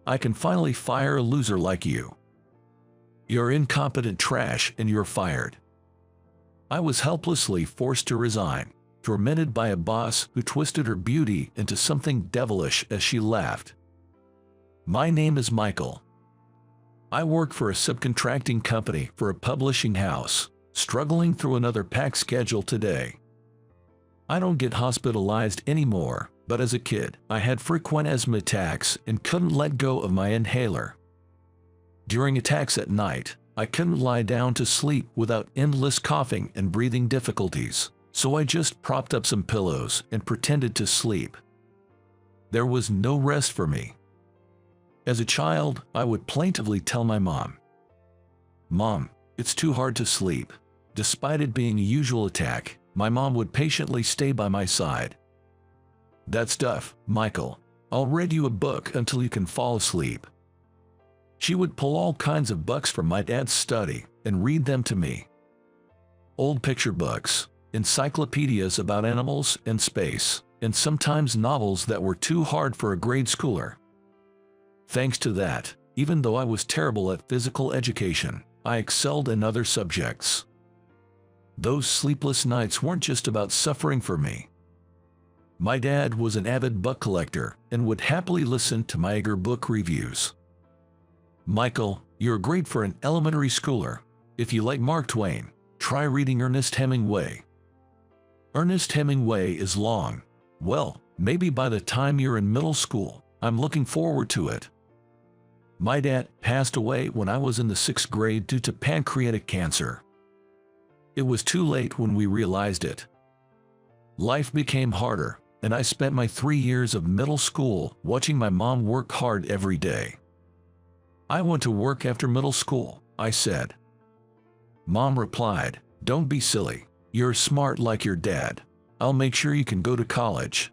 I can finally fire a loser like you. You're incompetent trash and you're fired. I was helplessly forced to resign, tormented by a boss who twisted her beauty into something devilish as she laughed. My name is Michael. I work for a subcontracting company for a publishing house, struggling through another packed schedule today. I don't get hospitalized anymore, but as a kid, I had frequent asthma attacks and couldn't let go of my inhaler. During attacks at night, I couldn't lie down to sleep without endless coughing and breathing difficulties, so I just propped up some pillows and pretended to sleep. There was no rest for me. As a child, I would plaintively tell my mom, "Mom, it's too hard to sleep." Despite it being a usual attack, my mom would patiently stay by my side. "That stuff, Michael. I'll read you a book until you can fall asleep." She would pull all kinds of books from my dad's study and read them to me. Old picture books, encyclopedias about animals and space, and sometimes novels that were too hard for a grade schooler. Thanks to that, even though I was terrible at physical education, I excelled in other subjects. Those sleepless nights weren't just about suffering for me. My dad was an avid book collector and would happily listen to my eager book reviews. "Michael, you're great for an elementary schooler. If you like Mark Twain, try reading Ernest Hemingway. Ernest Hemingway is long. Well, maybe by the time you're in middle school, I'm looking forward to it." My dad passed away when I was in the 6th grade due to pancreatic cancer. It was too late when we realized it. Life became harder, and I spent my 3 years of middle school watching my mom work hard every day. "I want to work after middle school," I said. Mom replied, "Don't be silly. You're smart like your dad. I'll make sure you can go to college."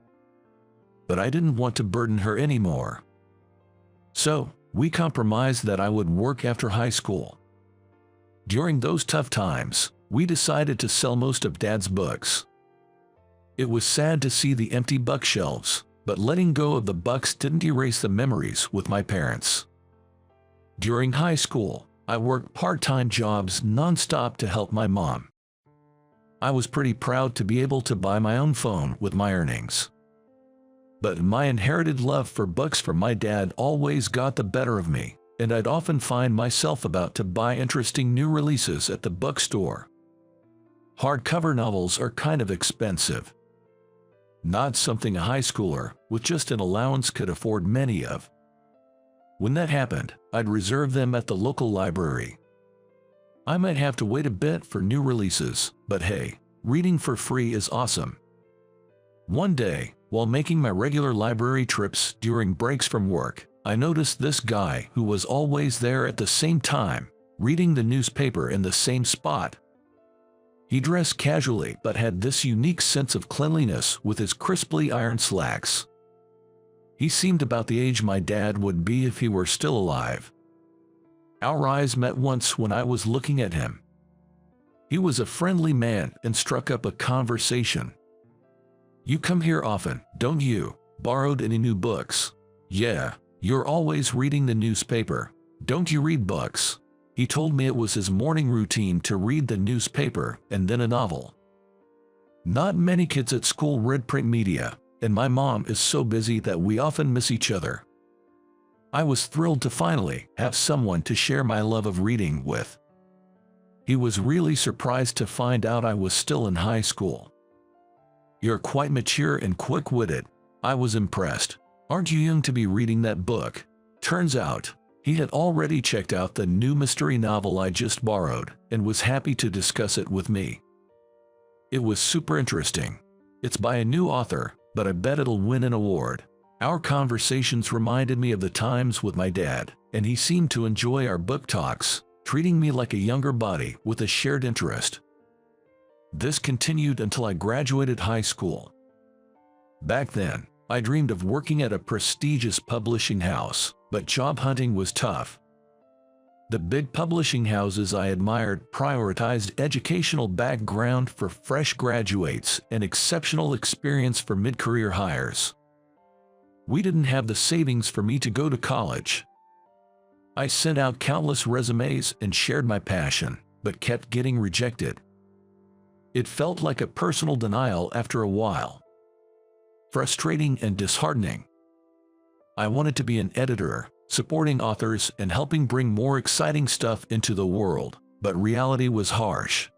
But I didn't want to burden her anymore. So, we compromised that I would work after high school. During those tough times, we decided to sell most of Dad's books. It was sad to see the empty bookshelves, but letting go of the books didn't erase the memories with my parents. During high school, I worked part-time jobs non-stop to help my mom. I was pretty proud to be able to buy my own phone with my earnings. But my inherited love for books from my dad always got the better of me, and I'd often find myself about to buy interesting new releases at the bookstore. Hardcover novels are kind of expensive. Not something a high schooler with just an allowance could afford many of. When that happened, I'd reserve them at the local library. I might have to wait a bit for new releases, but hey, reading for free is awesome. One day, while making my regular library trips during breaks from work, I noticed this guy who was always there at the same time, reading the newspaper in the same spot. He dressed casually but had this unique sense of cleanliness with his crisply ironed slacks. He seemed about the age my dad would be if he were still alive. Our eyes met once when I was looking at him. He was a friendly man and struck up a conversation. "You come here often, don't you? Borrowed any new books?" "Yeah, you're always reading the newspaper. Don't you read books?" He told me it was his morning routine to read the newspaper and then a novel. Not many kids at school read print media, and my mom is so busy that we often miss each other. I was thrilled to finally have someone to share my love of reading with. He was really surprised to find out I was still in high school. "You're quite mature and quick-witted." I was impressed. "Aren't you young to be reading that book?" Turns out, he had already checked out the new mystery novel I just borrowed and was happy to discuss it with me. It was super interesting. It's by a new author, but I bet it'll win an award. Our conversations reminded me of the times with my dad, and he seemed to enjoy our book talks, treating me like a younger buddy with a shared interest. This continued until I graduated high school. Back then, I dreamed of working at a prestigious publishing house, but job hunting was tough. The big publishing houses I admired prioritized educational background for fresh graduates and exceptional experience for mid-career hires. We didn't have the savings for me to go to college. I sent out countless resumes and shared my passion, but kept getting rejected. It felt like a personal denial after a while. Frustrating and disheartening. I wanted to be an editor, supporting authors and helping bring more exciting stuff into the world, but reality was harsh.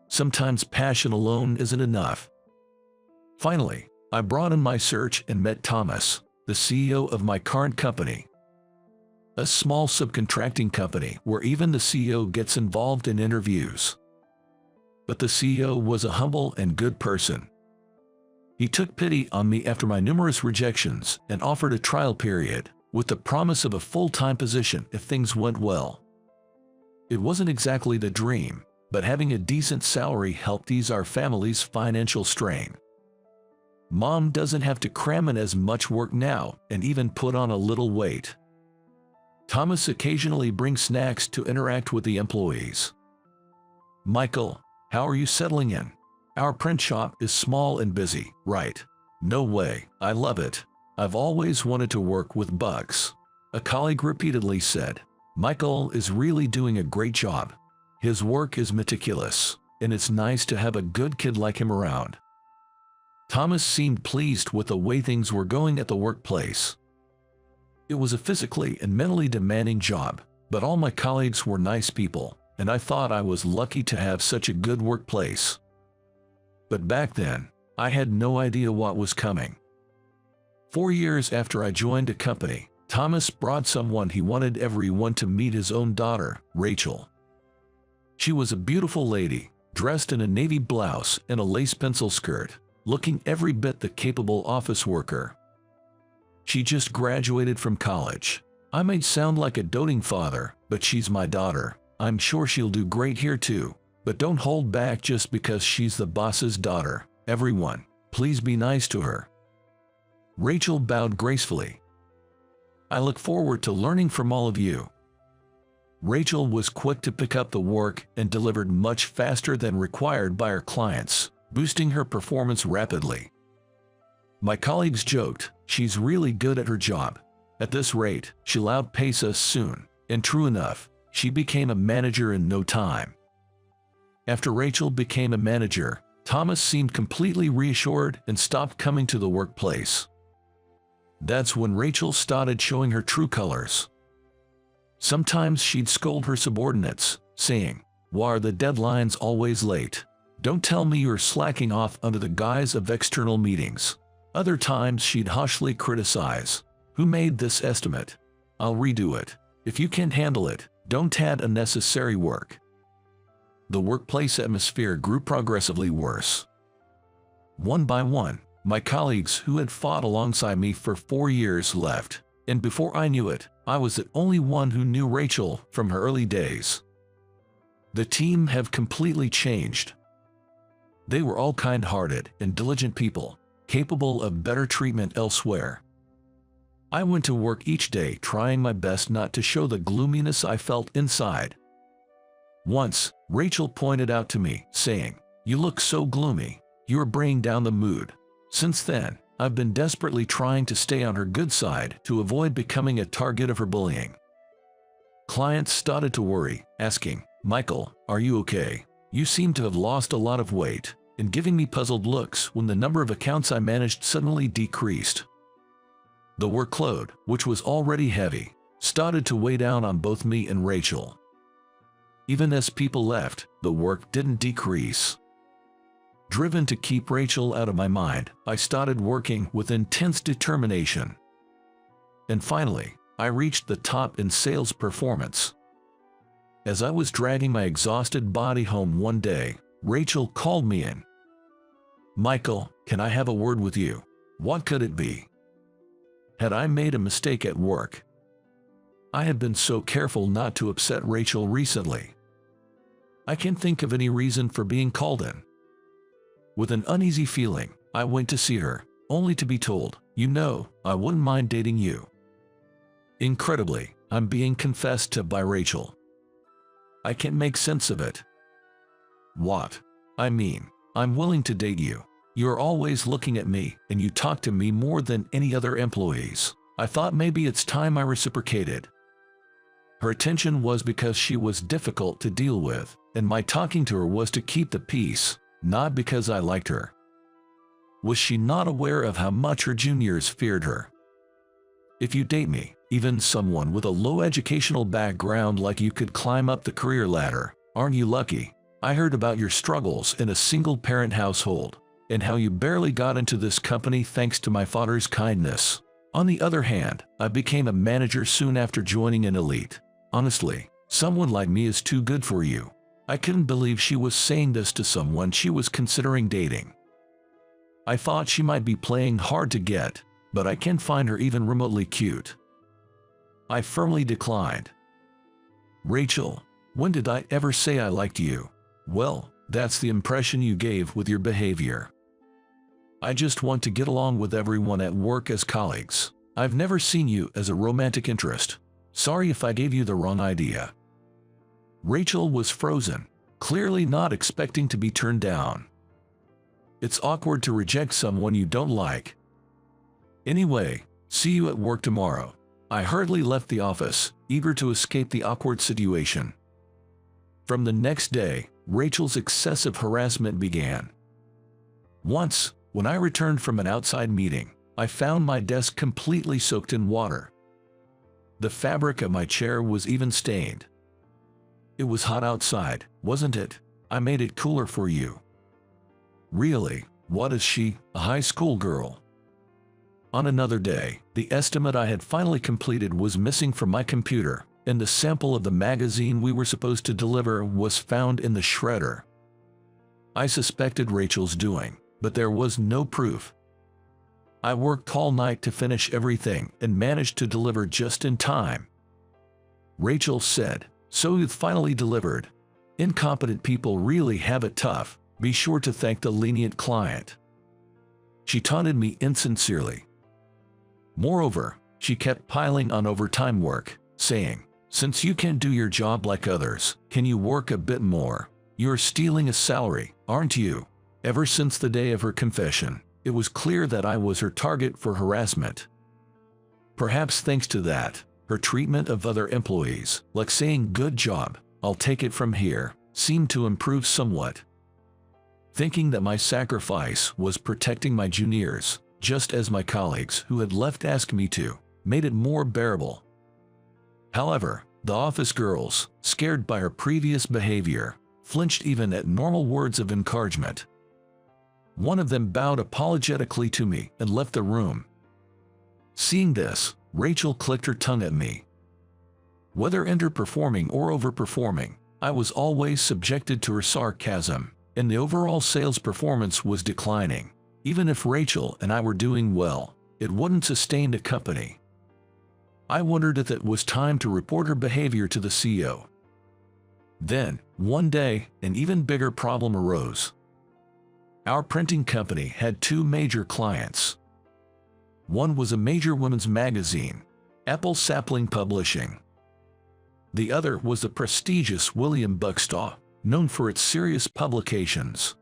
Sometimes passion alone isn't enough. Finally, I broadened my search and met Thomas, the CEO of my current company. A small subcontracting company where even the CEO gets involved in interviews. But the CEO was a humble and good person. He took pity on me after my numerous rejections and offered a trial period, with the promise of a full-time position if things went well. It wasn't exactly the dream, but having a decent salary helped ease our family's financial strain. Mom doesn't have to cram in as much work now and even put on a little weight. Thomas occasionally brings snacks to interact with the employees. Michael, how are you settling in? Our print shop is small and busy, right? No way, I love it. I've always wanted to work with bugs. A colleague repeatedly said, Michael is really doing a great job. His work is meticulous, and it's nice to have a good kid like him around. Thomas seemed pleased with the way things were going at the workplace. It was a physically and mentally demanding job, but all my colleagues were nice people, and I thought I was lucky to have such a good workplace. But back then, I had no idea what was coming. 4 years after I joined a company, Thomas brought someone he wanted everyone to meet: his own daughter, Rachel. She was a beautiful lady, dressed in a navy blouse and a lace pencil skirt, looking every bit the capable office worker. She just graduated from college. I might sound like a doting father, but she's my daughter. I'm sure she'll do great here too. But don't hold back just because she's the boss's daughter. Everyone, please be nice to her. Rachel bowed gracefully. I look forward to learning from all of you. Rachel was quick to pick up the work and delivered much faster than required by her clients, boosting her performance rapidly. My colleagues joked, she's really good at her job. At this rate, she'll outpace us soon. And true enough, she became a manager in no time. After Rachel became a manager, Thomas seemed completely reassured and stopped coming to the workplace. That's when Rachel started showing her true colors. Sometimes she'd scold her subordinates, saying, "Why are the deadlines always late? Don't tell me you're slacking off under the guise of external meetings." Other times she'd harshly criticize, "Who made this estimate? I'll redo it. If you can't handle it, don't add unnecessary work." The workplace atmosphere grew progressively worse. One by one, my colleagues who had fought alongside me for 4 years left, and before I knew it, I was the only one who knew Rachel from her early days. The team have completely changed. They were all kind-hearted and diligent people, capable of better treatment elsewhere. I went to work each day trying my best not to show the gloominess I felt inside. Once, Rachel pointed out to me, saying, "You look so gloomy. You're bringing down the mood." Since then, I've been desperately trying to stay on her good side to avoid becoming a target of her bullying. Clients started to worry, asking, "Michael, are you okay? You seem to have lost a lot of weight," and giving me puzzled looks when the number of accounts I managed suddenly decreased. The workload, which was already heavy, started to weigh down on both me and Rachel. Even as people left, the work didn't decrease. Driven to keep Rachel out of my mind, I started working with intense determination. And finally, I reached the top in sales performance. As I was dragging my exhausted body home one day, Rachel called me in. "Michael, can I have a word with you?" What could it be? Had I made a mistake at work? I had been so careful not to upset Rachel recently. I can't think of any reason for being called in. With an uneasy feeling, I went to see her, only to be told, "You know, I wouldn't mind dating you." Incredibly, I'm being confessed to by Rachel. I can't make sense of it. What? I mean, I'm willing to date you. You're always looking at me, and you talk to me more than any other employees. I thought maybe it's time I reciprocated. Her attention was because she was difficult to deal with, and my talking to her was to keep the peace, not because I liked her. Was she not aware of how much her juniors feared her? If you date me, even someone with a low educational background like you could climb up the career ladder, aren't you lucky? I heard about your struggles in a single-parent household, and how you barely got into this company thanks to my father's kindness. On the other hand, I became a manager soon after joining an elite. Honestly, someone like me is too good for you. I couldn't believe she was saying this to someone she was considering dating. I thought she might be playing hard to get, but I can't find her even remotely cute. I firmly declined. Rachel, when did I ever say I liked you? Well, that's the impression you gave with your behavior. I just want to get along with everyone at work as colleagues. I've never seen you as a romantic interest. Sorry if I gave you the wrong idea. Rachel was frozen, clearly not expecting to be turned down. It's awkward to reject someone you don't like. Anyway, see you at work tomorrow. I hurriedly left the office, eager to escape the awkward situation. From the next day, Rachel's excessive harassment began. Once, when I returned from an outside meeting, I found my desk completely soaked in water. The fabric of my chair was even stained. It was hot outside, wasn't it? I made it cooler for you. Really, what is she, a high school girl? On another day, the estimate I had finally completed was missing from my computer, and the sample of the magazine we were supposed to deliver was found in the shredder. I suspected Rachel's doing, but there was no proof. I worked all night to finish everything and managed to deliver just in time. Rachel said, "So you've finally delivered. Incompetent people really have it tough. Be sure to thank the lenient client." She taunted me insincerely. Moreover, she kept piling on overtime work, saying, "Since you can't do your job like others, can you work a bit more? You're stealing a salary, aren't you?" Ever since the day of her confession, it was clear that I was her target for harassment. Perhaps thanks to that, her treatment of other employees, like saying "good job, I'll take it from here," seemed to improve somewhat. Thinking that my sacrifice was protecting my juniors, just as my colleagues who had left asked me to, made it more bearable. However, the office girls, scared by her previous behavior, flinched even at normal words of encouragement. One of them bowed apologetically to me and left the room. Seeing this, Rachel clicked her tongue at me. Whether underperforming or overperforming, I was always subjected to her sarcasm, and the overall sales performance was declining. Even if Rachel and I were doing well, it wouldn't sustain the company. I wondered if it was time to report her behavior to the CEO. Then, one day, an even bigger problem arose. Our printing company had two major clients. One was a major women's magazine, Apple Sapling Publishing. The other was the prestigious William Bookstore, known for its serious publications.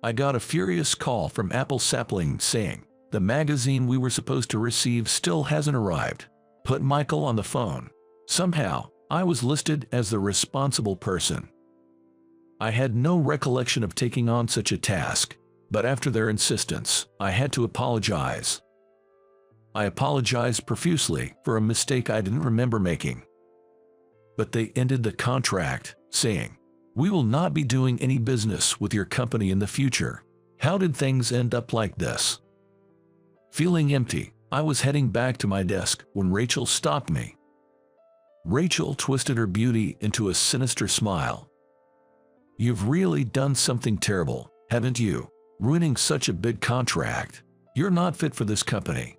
I got a furious call from Apple Sapling saying, "The magazine we were supposed to receive still hasn't arrived. Put Michael on the phone." Somehow, I was listed as the responsible person. I had no recollection of taking on such a task, but after their insistence, I had to apologize. I apologized profusely for a mistake I didn't remember making. But they ended the contract, saying, "We will not be doing any business with your company in the future." How did things end up like this? Feeling empty, I was heading back to my desk when Rachel stopped me. Rachel twisted her beauty into a sinister smile. "You've really done something terrible, haven't you? Ruining such a big contract. You're not fit for this company."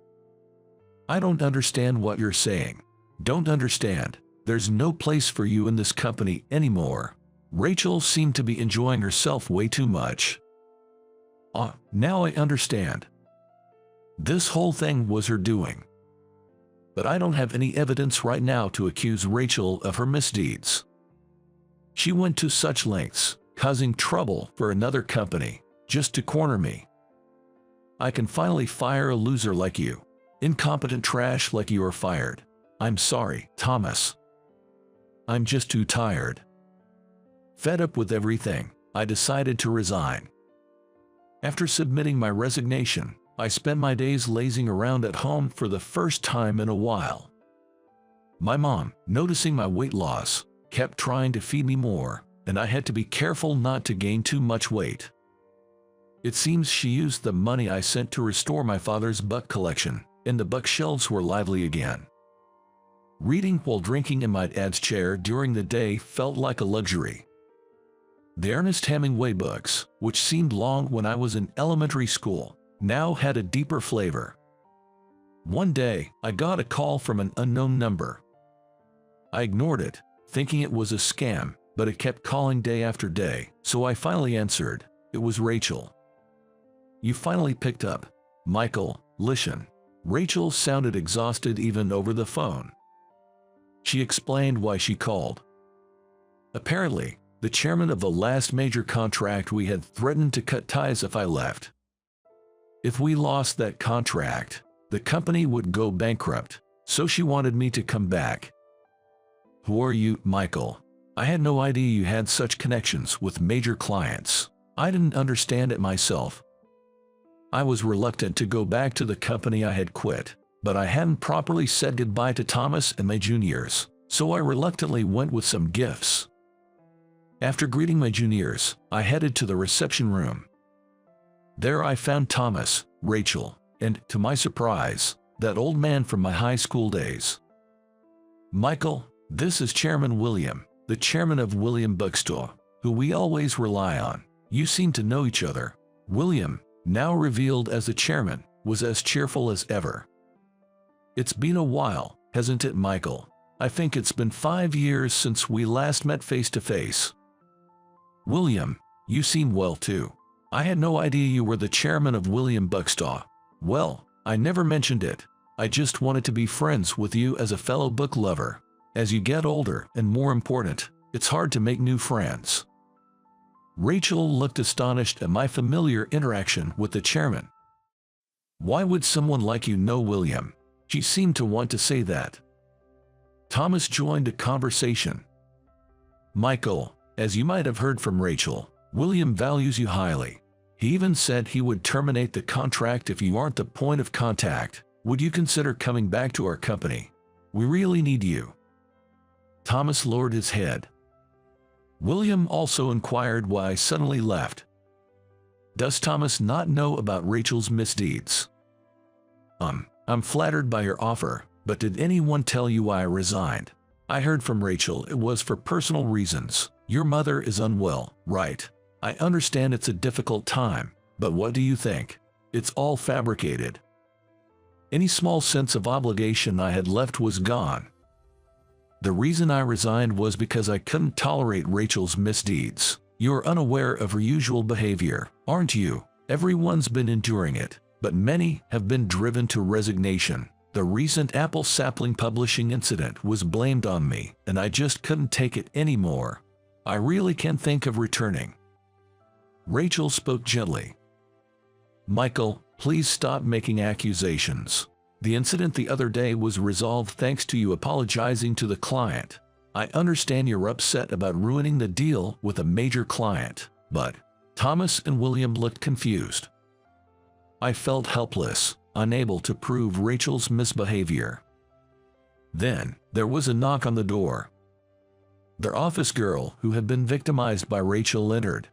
"I don't understand what you're saying." "Don't understand. There's no place for you in this company anymore." Rachel seemed to be enjoying herself way too much. Now I understand. This whole thing was her doing. But I don't have any evidence right now to accuse Rachel of her misdeeds. She went to such lengths, causing trouble for another company, just to corner me. I can finally fire a loser like you. Incompetent trash like you are fired. I'm sorry, Thomas. I'm just too tired. Fed up with everything, I decided to resign. After submitting my resignation, I spent my days lazing around at home for the first time in a while. My mom, noticing my weight loss, kept trying to feed me more, and I had to be careful not to gain too much weight. It seems she used the money I sent to restore my father's book collection, and the bookshelves were lively again. Reading while drinking in my dad's chair during the day felt like a luxury. The Ernest Hemingway books, which seemed long when I was in elementary school, now had a deeper flavor. One day, I got a call from an unknown number. I ignored it, thinking it was a scam, but it kept calling day after day, so I finally answered. It was Rachel. You finally picked up. Michael, listen. Rachel sounded exhausted even over the phone. She explained why she called. Apparently, the chairman of the last major contract we had threatened to cut ties if I left. If we lost that contract, the company would go bankrupt, so she wanted me to come back. Who are you, Michael? I had no idea you had such connections with major clients. I didn't understand it myself. I was reluctant to go back to the company I had quit, but I hadn't properly said goodbye to Thomas and my juniors, so I reluctantly went with some gifts. After greeting my juniors, I headed to the reception room. There I found Thomas, Rachel, and, to my surprise, that old man from my high school days. Michael, this is Chairman William, the chairman of William Bookstore, who we always rely on. You seem to know each other. William, now revealed as the chairman, was as cheerful as ever. It's been a while, hasn't it, Michael? I think it's been 5 years since we last met face to face. William, you seem well too. I had no idea you were the chairman of William Bookstore. Well, I never mentioned it. I just wanted to be friends with you as a fellow book lover. As you get older, and more important, it's hard to make new friends. Rachel looked astonished at my familiar interaction with the chairman. Why would someone like you know William? She seemed to want to say that. Thomas joined the conversation. Michael, as you might have heard from Rachel, William values you highly. He even said he would terminate the contract if you aren't the point of contact. Would you consider coming back to our company? We really need you. Thomas lowered his head. William also inquired why I suddenly left. Does Thomas not know about Rachel's misdeeds? I'm flattered by your offer, but did anyone tell you why I resigned? I heard from Rachel it was for personal reasons. Your mother is unwell, right? I understand it's a difficult time, but what do you think? It's all fabricated. Any small sense of obligation I had left was gone. The reason I resigned was because I couldn't tolerate Rachel's misdeeds. You're unaware of her usual behavior, aren't you? Everyone's been enduring it, but many have been driven to resignation. The recent Apple sapling publishing incident was blamed on me, and I just couldn't take it anymore. I really can't think of returning. Rachel spoke gently. Michael, please stop making accusations. The incident the other day was resolved thanks to you apologizing to the client. I understand you're upset about ruining the deal with a major client, but Thomas and William looked confused. I felt helpless, unable to prove Rachel's misbehavior. Then, there was a knock on the door. Their office girl, who had been victimized by Rachel, entered.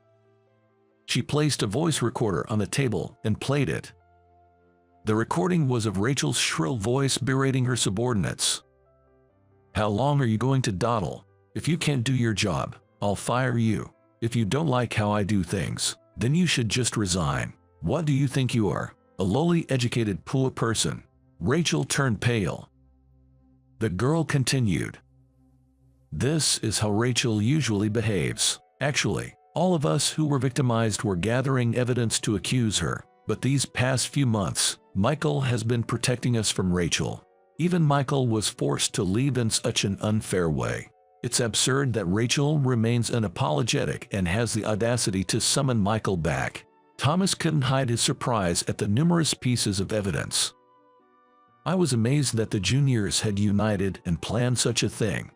She placed a voice recorder on the table and played it. The recording was of Rachel's shrill voice berating her subordinates. How long are you going to dawdle? If you can't do your job, I'll fire you. If you don't like how I do things, then you should just resign. What do you think you are? A lowly educated poor person? Rachel turned pale. The girl continued. This is how Rachel usually behaves. Actually, all of us who were victimized were gathering evidence to accuse her, but these past few months, Michael has been protecting us from Rachel. Even Michael was forced to leave in such an unfair way. It's absurd that Rachel remains unapologetic and has the audacity to summon Michael back. Thomas couldn't hide his surprise at the numerous pieces of evidence. I was amazed that the juniors had united and planned such a thing.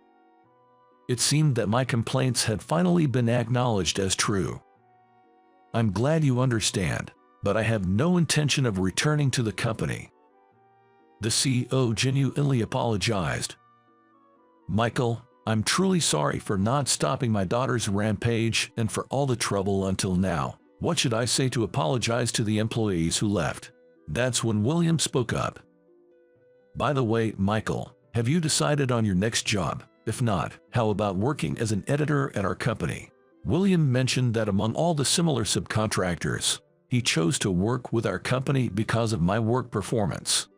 It seemed that my complaints had finally been acknowledged as true. I'm glad you understand, but I have no intention of returning to the company. The CEO genuinely apologized. Michael, I'm truly sorry for not stopping my daughter's rampage and for all the trouble until now. What should I say to apologize to the employees who left? That's when William spoke up. By the way, Michael, have you decided on your next job? If not, how about working as an editor at our company? William mentioned that among all the similar subcontractors, he chose to work with our company because of my work performance.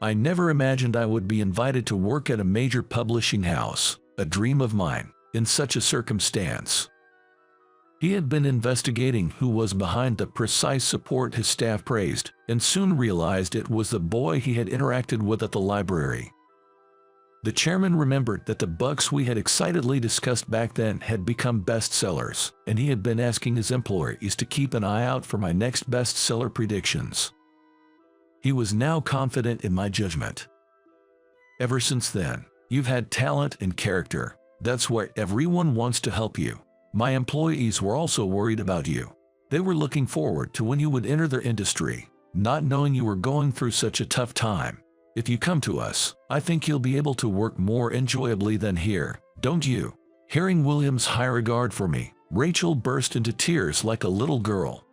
I never imagined I would be invited to work at a major publishing house, a dream of mine, in such a circumstance. He had been investigating who was behind the precise support his staff praised, and soon realized it was the boy he had interacted with at the library. The chairman remembered that the books we had excitedly discussed back then had become bestsellers, and he had been asking his employees to keep an eye out for my next bestseller predictions. He was now confident in my judgment. Ever since then, you've had talent and character. That's why everyone wants to help you. My employees were also worried about you. They were looking forward to when you would enter their industry, not knowing you were going through such a tough time. If you come to us, I think you'll be able to work more enjoyably than here, don't you? Hearing William's high regard for me, Rachel burst into tears like a little girl.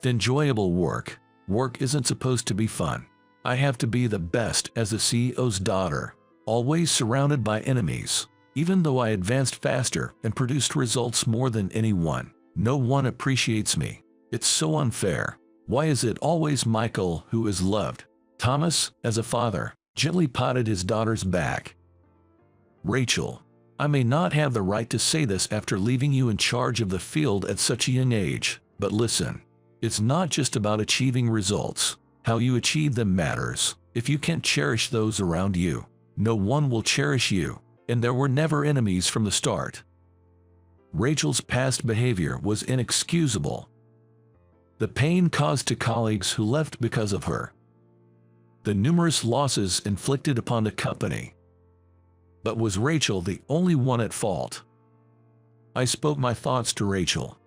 Enjoyable work. Work isn't supposed to be fun. I have to be the best as the CEO's daughter, always surrounded by enemies. Even though I advanced faster and produced results more than anyone, no one appreciates me. It's so unfair. Why is it always Michael who is loved? Thomas, as a father, gently patted his daughter's back. Rachel, I may not have the right to say this after leaving you in charge of the field at such a young age, but listen. It's not just about achieving results. How you achieve them matters. If you can't cherish those around you, no one will cherish you, and there were never enemies from the start. Rachel's past behavior was inexcusable. The pain caused to colleagues who left because of her. The numerous losses inflicted upon the company. But was Rachel the only one at fault? I spoke my thoughts to Rachel.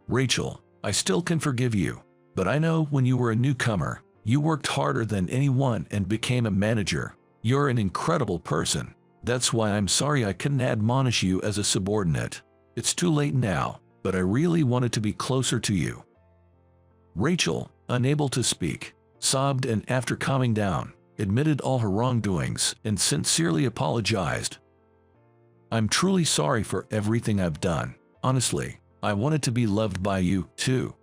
Rachel, I still can forgive you, but I know when you were a newcomer, you worked harder than anyone and became a manager. You're an incredible person. That's why I'm sorry I couldn't admonish you as a subordinate. It's too late now, but I really wanted to be closer to you. Rachel, unable to speak, sobbed and after calming down, admitted all her wrongdoings and sincerely apologized. I'm truly sorry for everything I've done. Honestly, I wanted to be loved by you, too.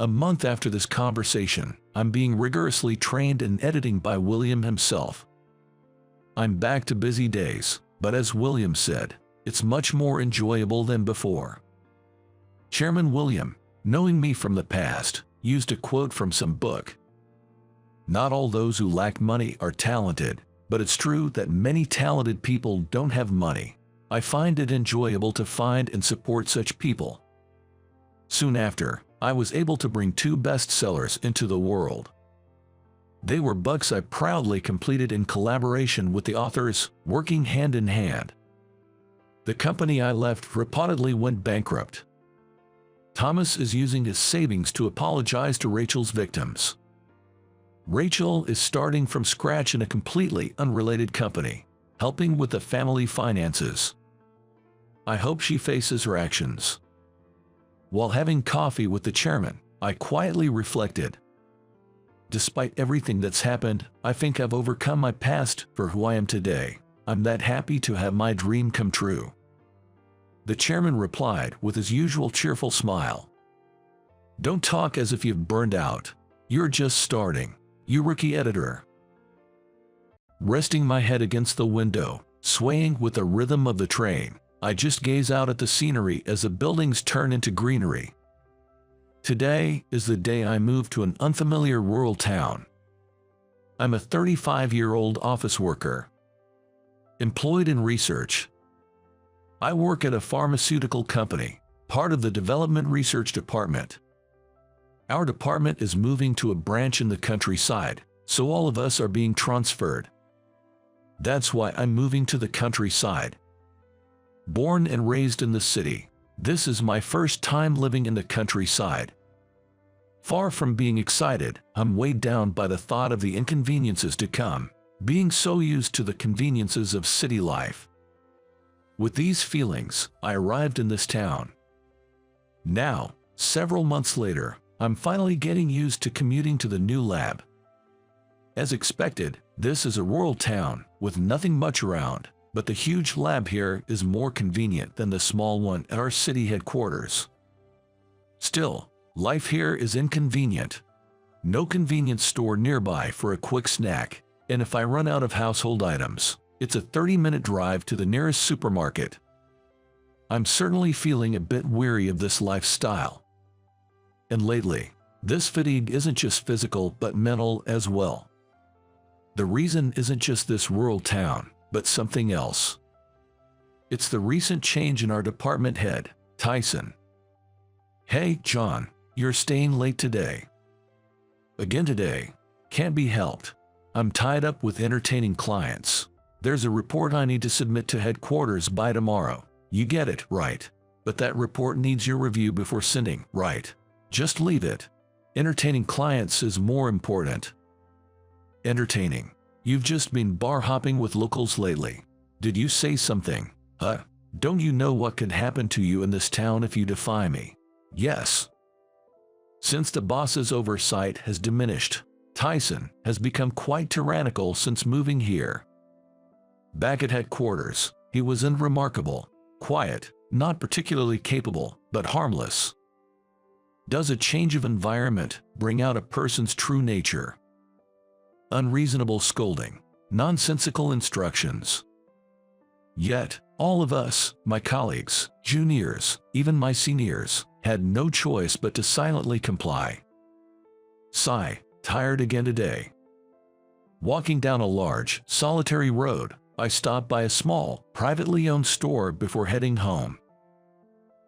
A month after this conversation, I'm being rigorously trained in editing by William himself. I'm back to busy days, but as William said, it's much more enjoyable than before. Chairman William, knowing me from the past, used a quote from some book. Not all those who lack money are talented, but it's true that many talented people don't have money. I find it enjoyable to find and support such people. Soon after, I was able to bring 2 bestsellers into the world. They were books I proudly completed in collaboration with the authors, working hand in hand. The company I left reportedly went bankrupt. Thomas is using his savings to apologize to Rachel's victims. Rachel is starting from scratch in a completely unrelated company, helping with the family finances. I hope she faces her actions. While having coffee with the chairman, I quietly reflected. Despite everything that's happened, I think I've overcome my past for who I am today. I'm that happy to have my dream come true. The chairman replied with his usual cheerful smile. Don't talk as if you've burned out. You're just starting. You rookie editor. Resting my head against the window, swaying with the rhythm of the train, I just gaze out at the scenery as the buildings turn into greenery. Today is the day I moved to an unfamiliar rural town. I'm a 35-year-old office worker, employed in research. I work at a pharmaceutical company, part of the development research department. Our department is moving to a branch in the countryside, so all of us are being transferred. That's why I'm moving to the countryside. Born and raised in the city, this is my first time living in the countryside. Far from being excited, I'm weighed down by the thought of the inconveniences to come, being so used to the conveniences of city life. With these feelings, I arrived in this town. Now, several months later, I'm finally getting used to commuting to the new lab. As expected, this is a rural town with nothing much around, but the huge lab here is more convenient than the small one at our city headquarters. Still, life here is inconvenient. No convenience store nearby for a quick snack, and if I run out of household items, it's a 30-minute drive to the nearest supermarket. I'm certainly feeling a bit weary of this lifestyle. And lately, this fatigue isn't just physical but mental as well. The reason isn't just this rural town, but something else. It's the recent change in our department head, Tyson. "Hey, John, you're staying late today." "Again today. Can't be helped. I'm tied up with entertaining clients. There's a report I need to submit to headquarters by tomorrow. You get it, right? But that report needs your review before sending, right? Just leave it. Entertaining clients is more important." "Entertaining? You've just been bar hopping with locals lately. Did you say something? Huh? Don't you know what could happen to you in this town if you defy me?" "Yes." Since the boss's oversight has diminished, Tyson has become quite tyrannical since moving here. Back at headquarters, he was unremarkable, quiet, not particularly capable, but harmless. Does a change of environment bring out a person's true nature? Unreasonable scolding, nonsensical instructions. Yet, all of us, my colleagues, juniors, even my seniors, had no choice but to silently comply. Sigh, tired again today. Walking down a large, solitary road, I stopped by a small, privately owned store before heading home.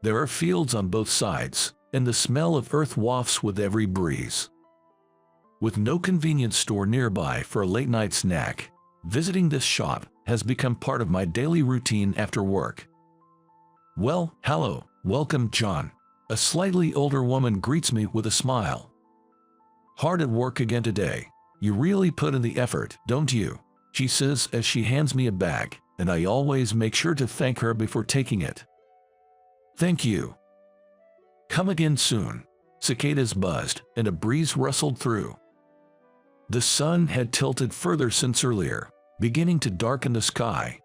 There are fields on both sides, and the smell of earth wafts with every breeze. With no convenience store nearby for a late-night snack, visiting this shop has become part of my daily routine after work. "Well, hello, welcome, John." A slightly older woman greets me with a smile. "Hard at work again today. You really put in the effort, don't you?" she says as she hands me a bag, and I always make sure to thank her before taking it. "Thank you." "Come again soon." Cicadas buzzed, and a breeze rustled through. The sun had tilted further since earlier, beginning to darken the sky.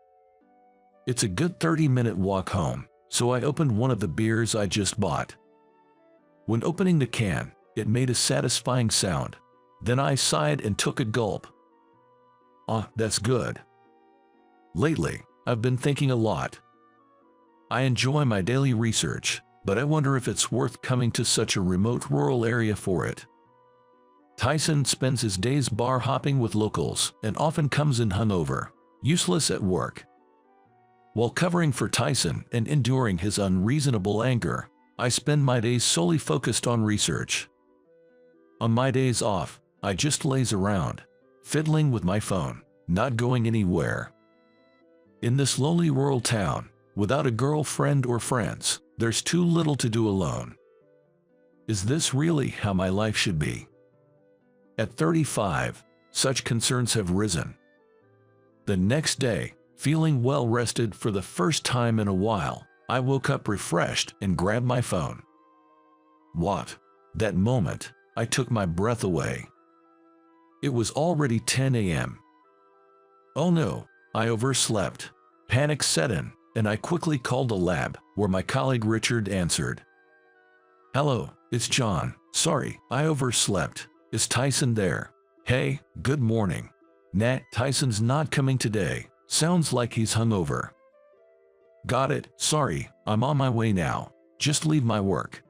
It's a good 30-minute walk home, so I opened one of the beers I just bought. When opening the can, it made a satisfying sound. Then I sighed and took a gulp. That's good. Lately, I've been thinking a lot. I enjoy my daily research, but I wonder if it's worth coming to such a remote rural area for it. Tyson spends his days bar hopping with locals and often comes in hungover, useless at work. While covering for Tyson and enduring his unreasonable anger, I spend my days solely focused on research. On my days off, I just laze around, fiddling with my phone, not going anywhere. In this lonely rural town, without a girlfriend or friends, there's too little to do alone. Is this really how my life should be? At 35, such concerns have risen. The next day, feeling well rested for the first time in a while, I woke up refreshed and grabbed my phone. What? That moment, I took my breath away. It was already 10 a.m. Oh no, I overslept. Panic set in, and I quickly called the lab, where my colleague Richard answered. "Hello, it's John. Sorry, I overslept. Is Tyson there?" "Hey, good morning." "Nah, Tyson's not coming today. Sounds like he's hungover." "Got it, sorry, I'm on my way now. Just leave my work."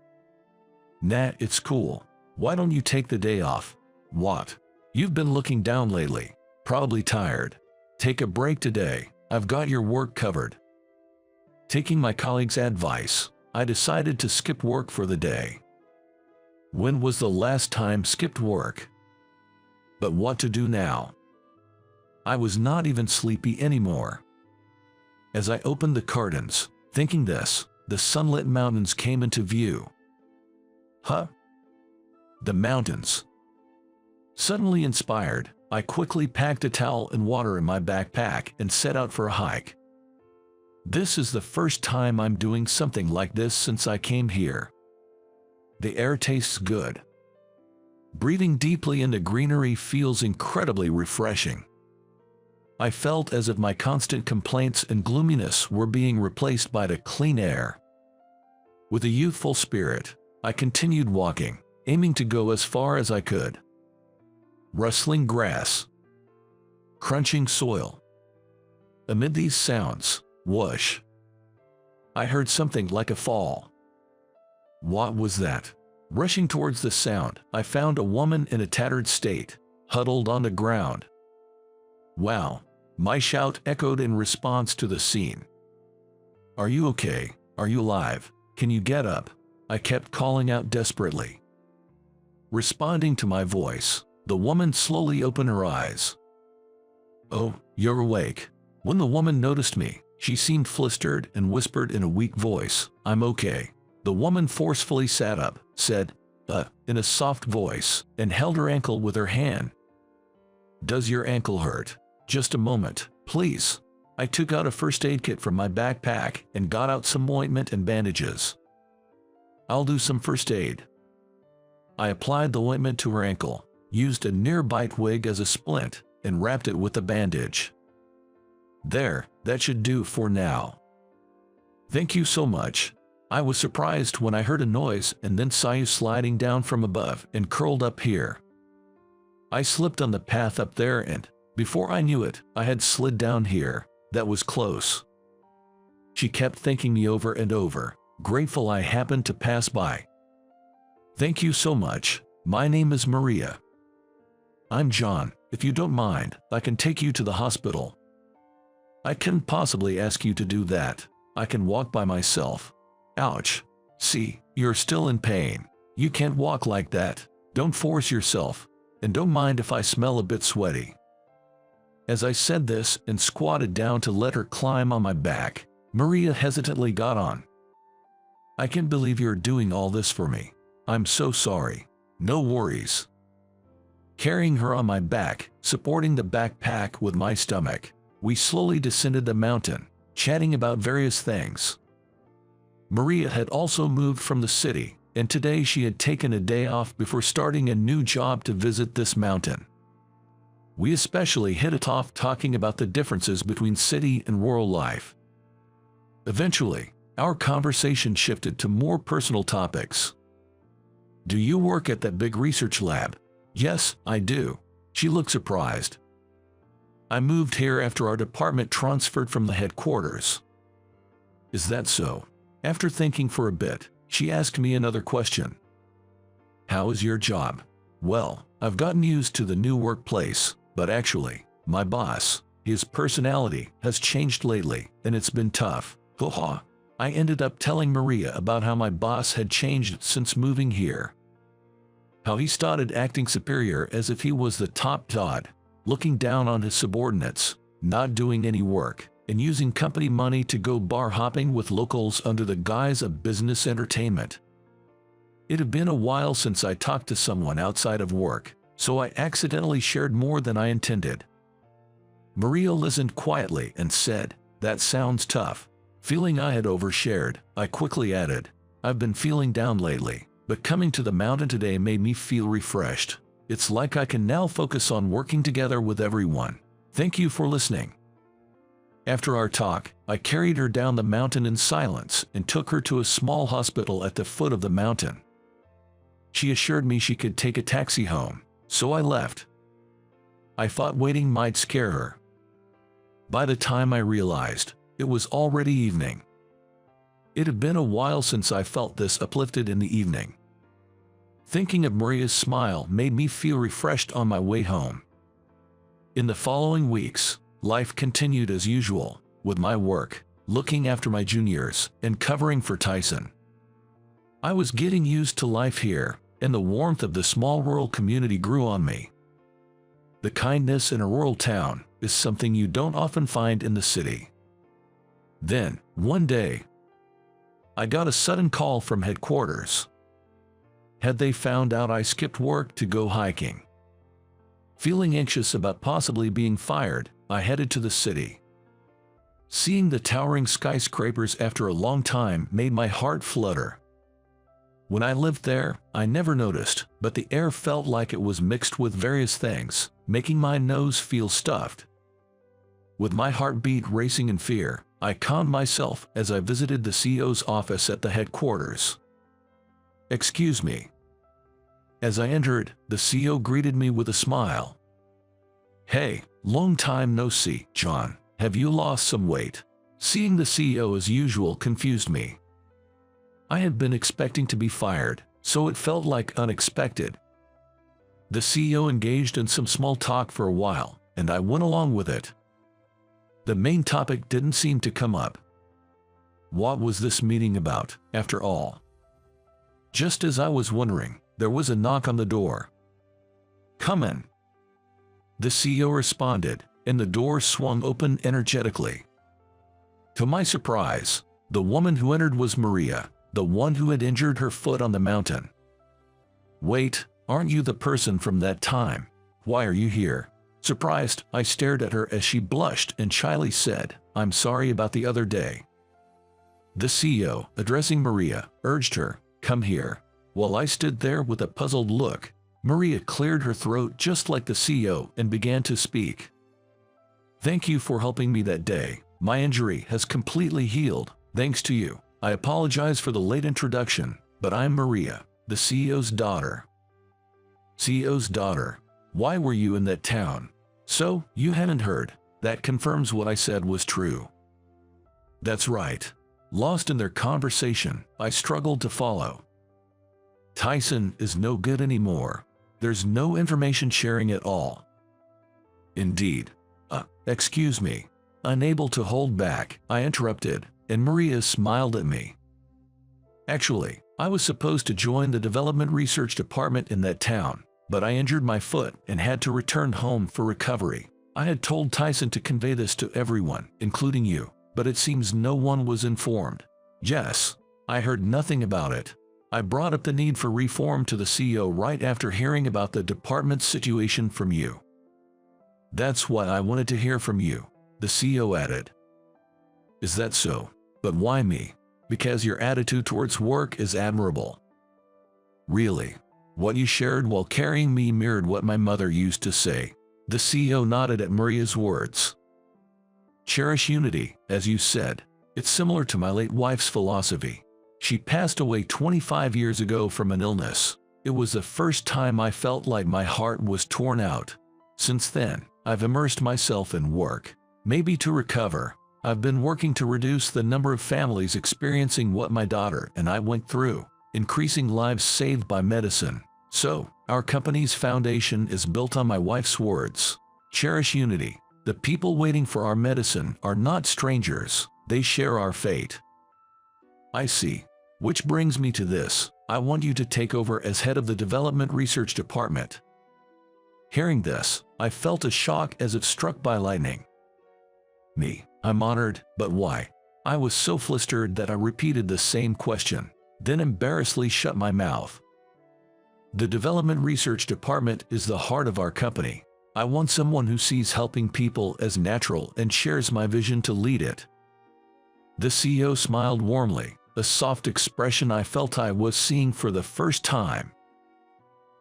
"Nah, it's cool. Why don't you take the day off?" "What? You've been looking down lately. Probably tired. Take a break today. I've got your work covered." Taking my colleague's advice, I decided to skip work for the day. When was the last time skipped work? But what to do now? I was not even sleepy anymore. As I opened the curtains, thinking this, the sunlit mountains came into view. Huh? The mountains. Suddenly inspired, I quickly packed a towel and water in my backpack and set out for a hike. This is the first time I'm doing something like this since I came here. The air tastes good. Breathing deeply into greenery feels incredibly refreshing. I felt as if my constant complaints and gloominess were being replaced by the clean air. With a youthful spirit, I continued walking, aiming to go as far as I could. Rustling grass. Crunching soil. Amid these sounds, whoosh, I heard something like a fall. What was that? Rushing towards the sound, I found a woman in a tattered state, huddled on the ground. Wow! My shout echoed in response to the scene. Are you okay? Are you alive? Can you get up? I kept calling out desperately. Responding to my voice, the woman slowly opened her eyes. Oh, you're awake. When the woman noticed me, she seemed flustered and whispered in a weak voice, I'm okay. The woman forcefully sat up, said, in a soft voice, and held her ankle with her hand. Does your ankle hurt? Just a moment, please. I took out a first aid kit from my backpack and got out some ointment and bandages. I'll do some first aid. I applied the ointment to her ankle, used a nearby twig as a splint, and wrapped it with a bandage. There, that should do for now. Thank you so much. I was surprised when I heard a noise and then saw you sliding down from above and curled up here. I slipped on the path up there and, before I knew it, I had slid down here. That was close. She kept thanking me over and over, grateful I happened to pass by. Thank you so much. My name is Maria. I'm John. If you don't mind, I can take you to the hospital. I couldn't possibly ask you to do that. I can walk by myself. Ouch. See, you're still in pain. You can't walk like that. Don't force yourself. And don't mind if I smell a bit sweaty. As I said this and squatted down to let her climb on my back, Maria hesitantly got on. I can't believe you're doing all this for me. I'm so sorry. No worries. Carrying her on my back, supporting the backpack with my stomach, we slowly descended the mountain, chatting about various things. Maria had also moved from the city, and today she had taken a day off before starting a new job to visit this mountain. We especially hit it off talking about the differences between city and rural life. Eventually, our conversation shifted to more personal topics. Do you work at that big research lab? Yes, I do. She looked surprised. I moved here after our department transferred from the headquarters. Is that so? After thinking for a bit, she asked me another question. How is your job? Well, I've gotten used to the new workplace, but actually, my boss, his personality has changed lately, and it's been tough. Haha. I ended up telling Maria about how my boss had changed since moving here. How he started acting superior as if he was the top dog, looking down on his subordinates, not doing any work, and using company money to go bar hopping with locals under the guise of business entertainment. It had been a while since I talked to someone outside of work, so I accidentally shared more than I intended. Maria listened quietly and said, "That sounds tough." Feeling I had overshared, I quickly added, "I've been feeling down lately, but coming to the mountain today made me feel refreshed. It's like I can now focus on working together with everyone. Thank you for listening." After our talk, I carried her down the mountain in silence and took her to a small hospital at the foot of the mountain. She assured me she could take a taxi home, so I left. I thought waiting might scare her. By the time I realized, it was already evening. It had been a while since I felt this uplifted in the evening. Thinking of Maria's smile made me feel refreshed on my way home. In the following weeks, life continued as usual, with my work, looking after my juniors, and covering for Tyson. I was getting used to life here, and the warmth of the small rural community grew on me. The kindness in a rural town is something you don't often find in the city. Then, one day, I got a sudden call from headquarters. Had they found out I skipped work to go hiking? Feeling anxious about possibly being fired, I headed to the city. Seeing the towering skyscrapers after a long time made my heart flutter. When I lived there, I never noticed, but the air felt like it was mixed with various things, making my nose feel stuffed. With my heartbeat racing in fear, I calmed myself as I visited the CEO's office at the headquarters. "Excuse me." As I entered, the CEO greeted me with a smile. "Hey, long time no see, John. Have you lost some weight?" Seeing the CEO as usual confused me. I had been expecting to be fired, so it felt like unexpected. The CEO engaged in some small talk for a while, and I went along with it. The main topic didn't seem to come up. What was this meeting about, after all? Just as I was wondering, there was a knock on the door. "Come in." The CEO responded, and the door swung open energetically. To my surprise, the woman who entered was Maria, the one who had injured her foot on the mountain. "Wait, aren't you the person from that time? Why are you here?" Surprised, I stared at her as she blushed and shyly said, "I'm sorry about the other day." The CEO, addressing Maria, urged her, "Come here." While I stood there with a puzzled look, Maria cleared her throat just like the CEO and began to speak. "Thank you for helping me that day. My injury has completely healed, thanks to you. I apologize for the late introduction, but I'm Maria, the CEO's daughter." "CEO's daughter? Why were you in that town?" "So, you hadn't heard. That confirms what I said was true." "That's right." Lost in their conversation, I struggled to follow. "Tyson is no good anymore. There's no information sharing at all." "Indeed. Excuse me." Unable to hold back, I interrupted, and Maria smiled at me. "Actually, I was supposed to join the development research department in that town, but I injured my foot and had to return home for recovery. I had told Tyson to convey this to everyone, including you, but it seems no one was informed." "Yes, I heard nothing about it. I brought up the need for reform to the CEO right after hearing about the department's situation from you." "That's what I wanted to hear from you," the CEO added. "Is that so? But why me?" "Because your attitude towards work is admirable." "Really? What you shared while carrying me mirrored what my mother used to say." The CEO nodded at Maria's words. "Cherish unity, as you said. It's similar to my late wife's philosophy. She passed away 25 years ago from an illness. It was the first time I felt like my heart was torn out. Since then, I've immersed myself in work. Maybe to recover. I've been working to reduce the number of families experiencing what my daughter and I went through, increasing lives saved by medicine. So, our company's foundation is built on my wife's words. Cherish unity. The people waiting for our medicine are not strangers. They share our fate." "I see. Which brings me to this. I want you to take over as head of the Development Research Department." Hearing this, I felt a shock as if struck by lightning. "Me? I'm honored, but why?" I was so flustered that I repeated the same question, then embarrassedly shut my mouth. "The Development Research Department is the heart of our company. I want someone who sees helping people as natural and shares my vision to lead it." The CEO smiled warmly, a soft expression I felt I was seeing for the first time.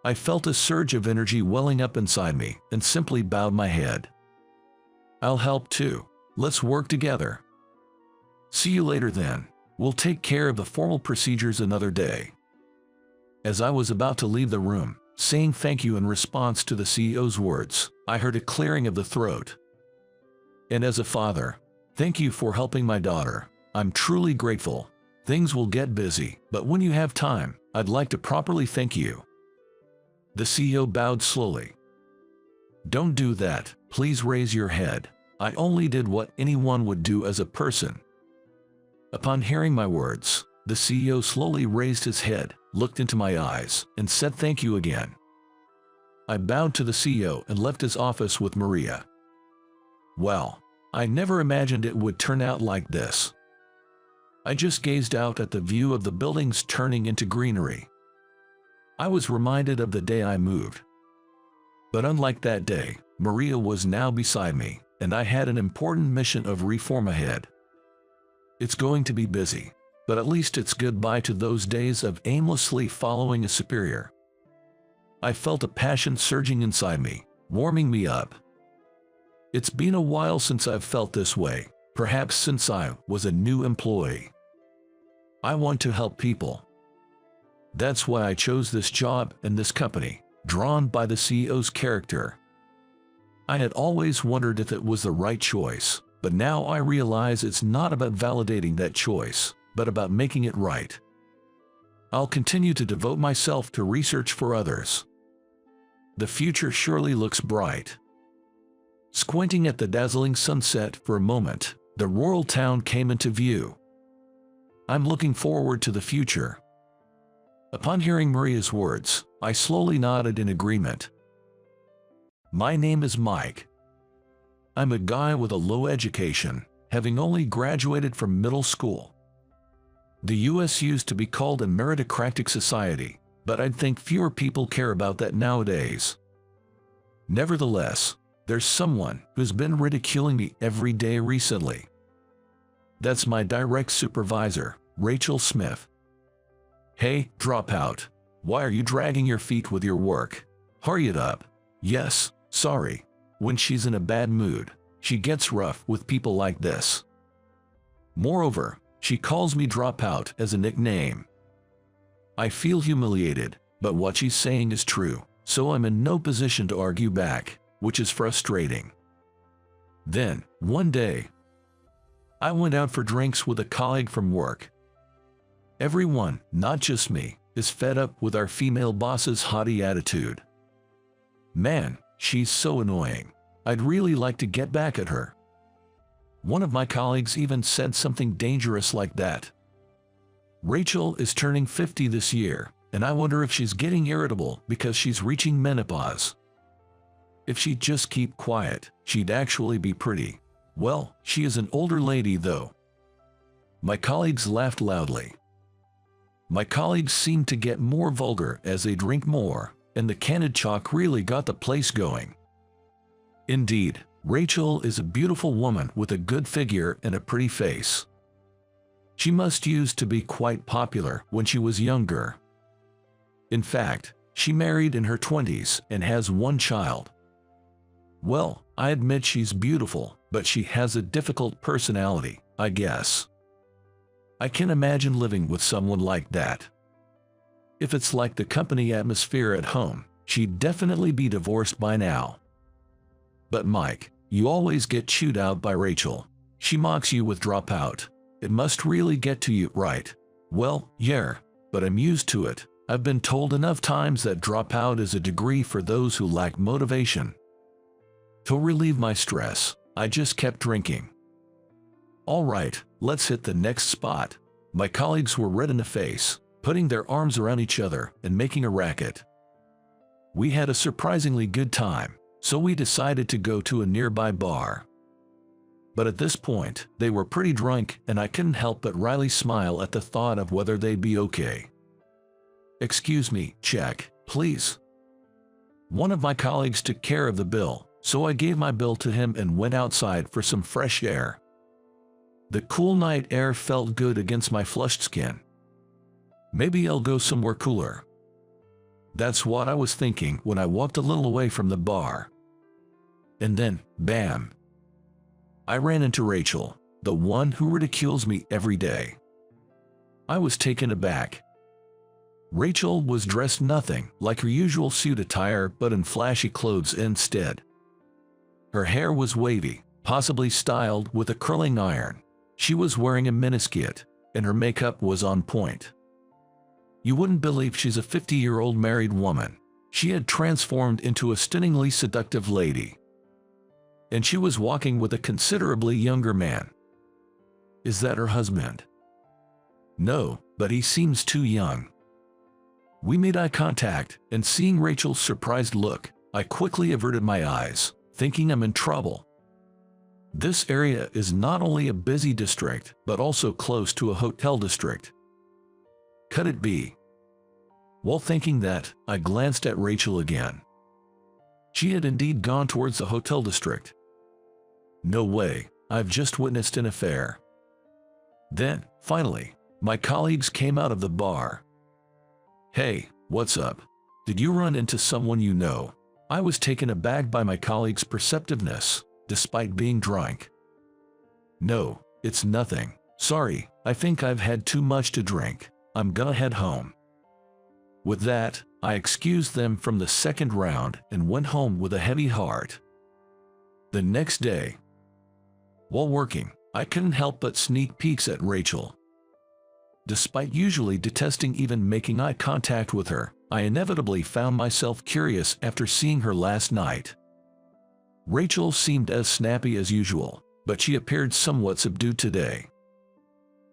I felt a surge of energy welling up inside me and simply bowed my head. "I'll help too. Let's work together." "See you later then. We'll take care of the formal procedures another day." As I was about to leave the room, saying thank you in response to the CEO's words, I heard a clearing of the throat. "And as a father, thank you for helping my daughter. I'm truly grateful. Things will get busy, but when you have time, I'd like to properly thank you." The CEO bowed slowly. "Don't do that. Please raise your head. I only did what anyone would do as a person." Upon hearing my words, The CEO slowly raised his head, looked into my eyes, and said thank you again. I bowed to the CEO and left his office with Maria. Well, I never imagined it would turn out like this. I just gazed out at the view of the buildings turning into greenery. I was reminded of the day I moved. But unlike that day, Maria was now beside me, and I had an important mission of reform ahead. It's going to be busy, but at least it's goodbye to those days of aimlessly following a superior. I felt a passion surging inside me, warming me up. It's been a while since I've felt this way, perhaps since I was a new employee. I want to help people. That's why I chose this job and this company, drawn by the CEO's character. I had always wondered if it was the right choice, but now I realize it's not about validating that choice, but about making it right. I'll continue to devote myself to research for others. The future surely looks bright. Squinting at the dazzling sunset for a moment, the rural town came into view. I'm looking forward to the future. Upon hearing Maria's words, I slowly nodded in agreement. My name is Mike. I'm a guy with a low education, having only graduated from middle school. The US used to be called a meritocratic society, but I'd think fewer people care about that nowadays. Nevertheless, there's someone who's been ridiculing me every day recently. That's my direct supervisor, Rachel Smith. Hey, dropout. Why are you dragging your feet with your work? Hurry it up. Yes, sorry. When she's in a bad mood, she gets rough with people like this. Moreover, she calls me dropout as a nickname. I feel humiliated, but what she's saying is true, so I'm in no position to argue back, which is frustrating. Then, one day, I went out for drinks with a colleague from work. Everyone, not just me, is fed up with our female boss's haughty attitude. Man, she's so annoying. I'd really like to get back at her. One of my colleagues even said something dangerous like that. Rachel is turning 50 this year, and I wonder if she's getting irritable because she's reaching menopause. If she'd just keep quiet, she'd actually be pretty. Well, she is an older lady though. My colleagues laughed loudly. My colleagues seemed to get more vulgar as they drink more, and the candid chalk really got the place going. Indeed, Rachel is a beautiful woman with a good figure and a pretty face. She must used to be quite popular when she was younger. In fact, she married in her 20s and has one child. Well, I admit she's beautiful, but she has a difficult personality, I guess. I can imagine living with someone like that. If it's like the company atmosphere at home, she'd definitely be divorced by now. But Mike, you always get chewed out by Rachel. She mocks you with dropout. It must really get to you, right? Well, yeah, but I'm used to it. I've been told enough times that dropout is a degree for those who lack motivation. To relieve my stress, I just kept drinking. All right, let's hit the next spot. My colleagues were red in the face, putting their arms around each other and making a racket. We had a surprisingly good time, so we decided to go to a nearby bar. But at this point, they were pretty drunk and I couldn't help but wryly smile at the thought of whether they'd be okay. Excuse me, check, please. One of my colleagues took care of the bill, so I gave my bill to him and went outside for some fresh air. The cool night air felt good against my flushed skin. Maybe I'll go somewhere cooler. That's what I was thinking when I walked a little away from the bar. And then, bam! I ran into Rachel, the one who ridicules me every day. I was taken aback. Rachel was dressed nothing like her usual suit attire but in flashy clothes instead. Her hair was wavy, possibly styled with a curling iron. She was wearing a miniskirt, and her makeup was on point. You wouldn't believe she's a 50-year-old married woman. She had transformed into a stunningly seductive lady. And she was walking with a considerably younger man. Is that her husband? No, but he seems too young. We made eye contact, and seeing Rachel's surprised look, I quickly averted my eyes, thinking I'm in trouble. This area is not only a busy district, but also close to a hotel district. Could it be? While thinking that, I glanced at Rachel again. She had indeed gone towards the hotel district. No way, I've just witnessed an affair. Then, finally, my colleagues came out of the bar. Hey, what's up? Did you run into someone you know? I was taken aback by my colleagues' perceptiveness, despite being drunk. No, it's nothing. Sorry, I think I've had too much to drink. I'm gonna head home. With that, I excused them from the second round and went home with a heavy heart. The next day, while working, I couldn't help but sneak peeks at Rachel. Despite usually detesting even making eye contact with her, I inevitably found myself curious after seeing her last night. Rachel seemed as snappy as usual, but she appeared somewhat subdued today.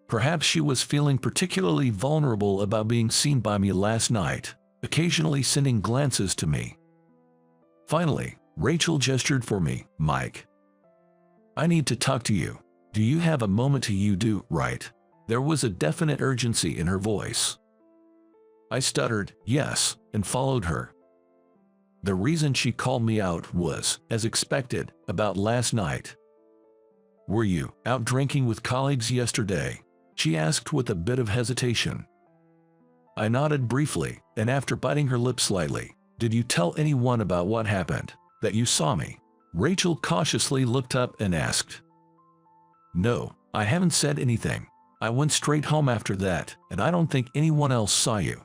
Perhaps she was feeling particularly vulnerable about being seen by me last night, occasionally sending glances to me. Finally, Rachel gestured for me. Mike, I need to talk to you. Do you have a moment to you do, right? There was a definite urgency in her voice. I stuttered, yes, and followed her. The reason she called me out was, as expected, about last night. Were you out drinking with colleagues yesterday? She asked with a bit of hesitation. I nodded briefly, and after biting her lip slightly, did you tell anyone about what happened, that you saw me? Rachel cautiously looked up and asked. No, I haven't said anything. I went straight home after that, and I don't think anyone else saw you.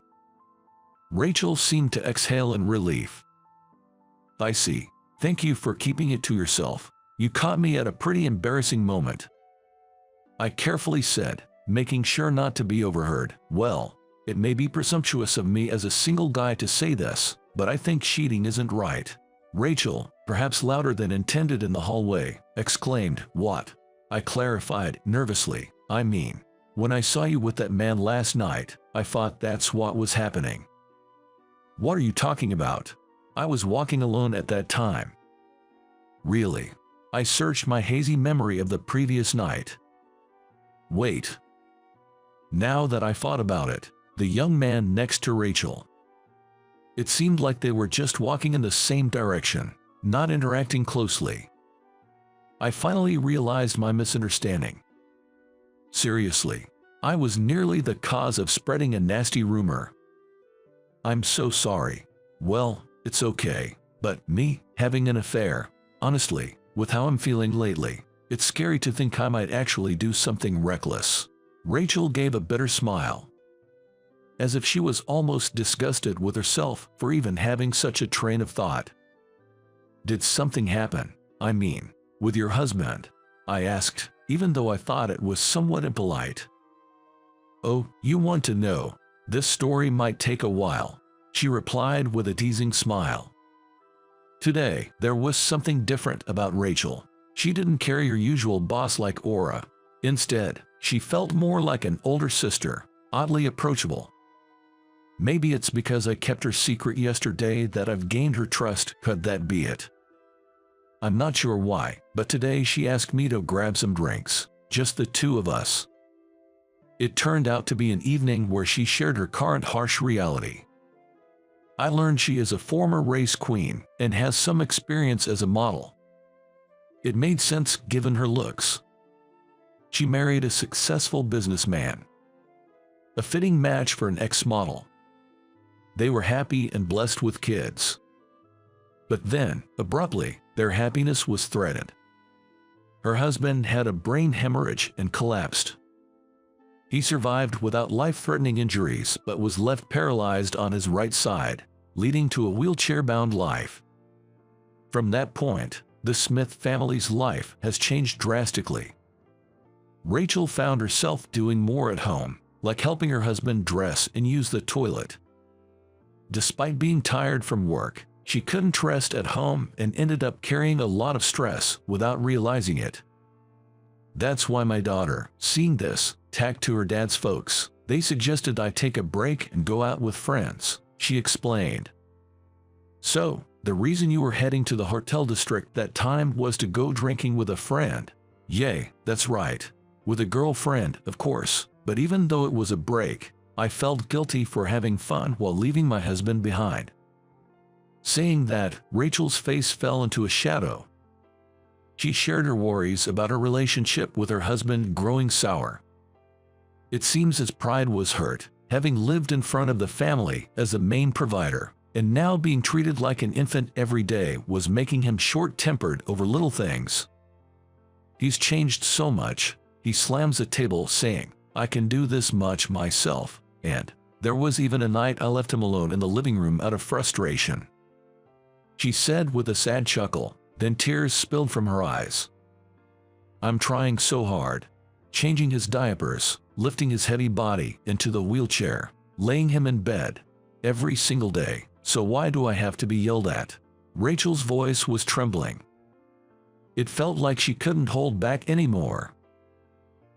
Rachel seemed to exhale in relief. I see. Thank you for keeping it to yourself. You caught me at a pretty embarrassing moment. I carefully said, making sure not to be overheard. Well, it may be presumptuous of me as a single guy to say this, but I think cheating isn't right. Rachel, perhaps louder than intended in the hallway, exclaimed, What? I clarified, nervously, I mean, when I saw you with that man last night, I thought that's what was happening. What are you talking about? I was walking alone at that time. Really? I searched my hazy memory of the previous night. Wait. Now that I thought about it, the young man next to Rachel. It seemed like they were just walking in the same direction, not interacting closely. I finally realized my misunderstanding. Seriously, I was nearly the cause of spreading a nasty rumor. I'm so sorry. Well, it's okay, but me having an affair, honestly, with how I'm feeling lately, it's scary to think I might actually do something reckless. Rachel gave a bitter smile, as if she was almost disgusted with herself for even having such a train of thought. Did something happen? I mean, with your husband? I asked, even though I thought it was somewhat impolite. Oh, you want to know? This story might take a while, she replied with a teasing smile. Today, there was something different about Rachel. She didn't carry her usual boss-like aura. Instead, she felt more like an older sister, oddly approachable. Maybe it's because I kept her secret yesterday that I've gained her trust. Could that be it? I'm not sure why, but today she asked me to grab some drinks, just the two of us. It turned out to be an evening where she shared her current harsh reality. I learned she is a former race queen and has some experience as a model. It made sense given her looks. She married a successful businessman, a fitting match for an ex-model. They were happy and blessed with kids. But then, abruptly, their happiness was threatened. Her husband had a brain hemorrhage and collapsed. He survived without life-threatening injuries but was left paralyzed on his right side, leading to a wheelchair-bound life. From that point, the Smith family's life has changed drastically. Rachel found herself doing more at home, like helping her husband dress and use the toilet. Despite being tired from work, she couldn't rest at home and ended up carrying a lot of stress without realizing it. That's why my daughter, seeing this, tacked to her dad's folks. They suggested I take a break and go out with friends, she explained. So, the reason you were heading to the hotel district that time was to go drinking with a friend? Yay, that's right. With a girlfriend, of course, but even though it was a break, I felt guilty for having fun while leaving my husband behind. Saying that, Rachel's face fell into a shadow. She shared her worries about her relationship with her husband growing sour. It seems his pride was hurt, having lived in front of the family as the main provider, and now being treated like an infant every day was making him short-tempered over little things. He's changed so much, he slams the table saying, "I can do this much myself," and there was even a night I left him alone in the living room out of frustration. She said with a sad chuckle, then tears spilled from her eyes. I'm trying so hard. Changing his diapers, lifting his heavy body into the wheelchair, laying him in bed, every single day, so why do I have to be yelled at? Rachel's voice was trembling. It felt like she couldn't hold back anymore.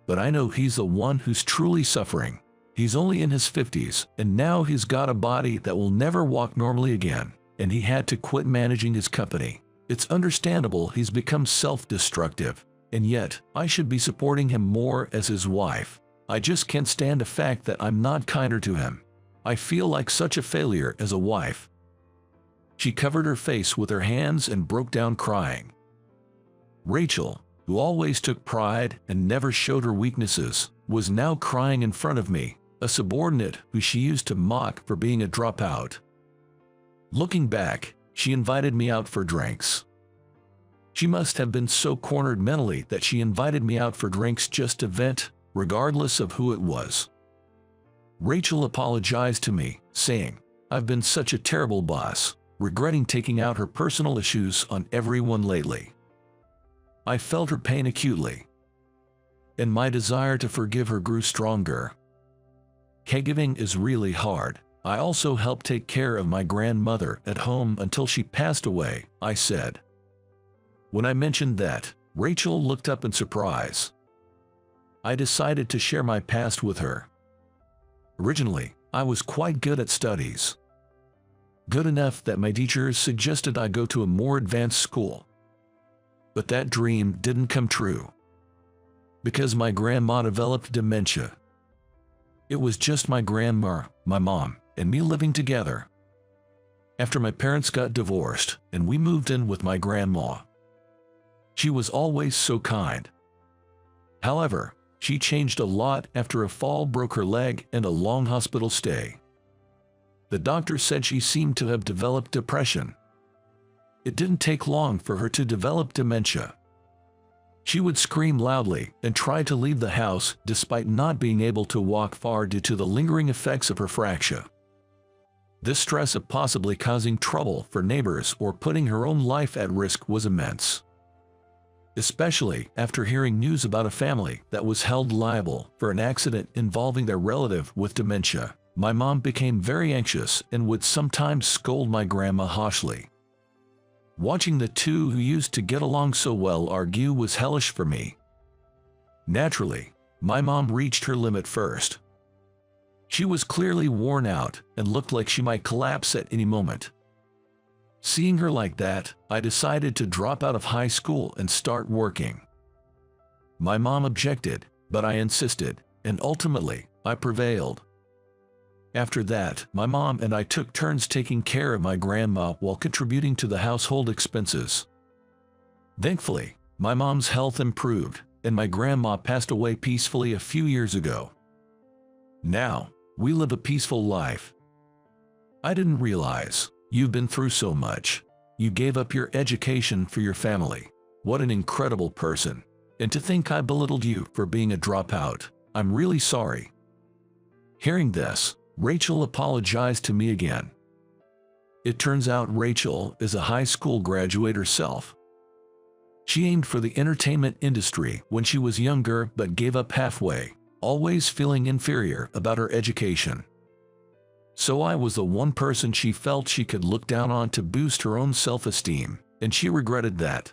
But I know he's the one who's truly suffering. He's only in his 50s, and now he's got a body that will never walk normally again, and he had to quit managing his company. It's understandable he's become self-destructive, and yet I should be supporting him more as his wife. I just can't stand the fact that I'm not kinder to him. I feel like such a failure as a wife. She covered her face with her hands and broke down crying. Rachel, who always took pride and never showed her weaknesses, was now crying in front of me, a subordinate who she used to mock for being a dropout. Looking back, she invited me out for drinks. She must have been so cornered mentally that she invited me out for drinks just to vent, regardless of who it was. Rachel apologized to me, saying, "I've been such a terrible boss," regretting taking out her personal issues on everyone lately. I felt her pain acutely, and my desire to forgive her grew stronger. Caregiving is really hard. I also helped take care of my grandmother at home until she passed away, I said. When I mentioned that, Rachel looked up in surprise. I decided to share my past with her. Originally, I was quite good at studies. Good enough that my teachers suggested I go to a more advanced school. But that dream didn't come true. Because my grandma developed dementia. It was just my grandma, my mom, and me living together. After my parents got divorced and we moved in with my grandma. She was always so kind. However, she changed a lot after a fall broke her leg and a long hospital stay. The doctor said she seemed to have developed depression. It didn't take long for her to develop dementia. She would scream loudly and try to leave the house despite not being able to walk far due to the lingering effects of her fracture. This stress of possibly causing trouble for neighbors or putting her own life at risk was immense. Especially after hearing news about a family that was held liable for an accident involving their relative with dementia, my mom became very anxious and would sometimes scold my grandma harshly. Watching the two who used to get along so well argue was hellish for me. Naturally, my mom reached her limit first. She was clearly worn out and looked like she might collapse at any moment. Seeing her like that, I decided to drop out of high school and start working. My mom objected, but I insisted, and ultimately, I prevailed. After that, my mom and I took turns taking care of my grandma while contributing to the household expenses. Thankfully, my mom's health improved, and my grandma passed away peacefully a few years ago. Now, we live a peaceful life. I didn't realize. You've been through so much. You gave up your education for your family. What an incredible person. And to think I belittled you for being a dropout. I'm really sorry. Hearing this, Rachel apologized to me again. It turns out Rachel is a high school graduate herself. She aimed for the entertainment industry when she was younger but gave up halfway, always feeling inferior about her education. So I was the one person she felt she could look down on to boost her own self-esteem, and she regretted that.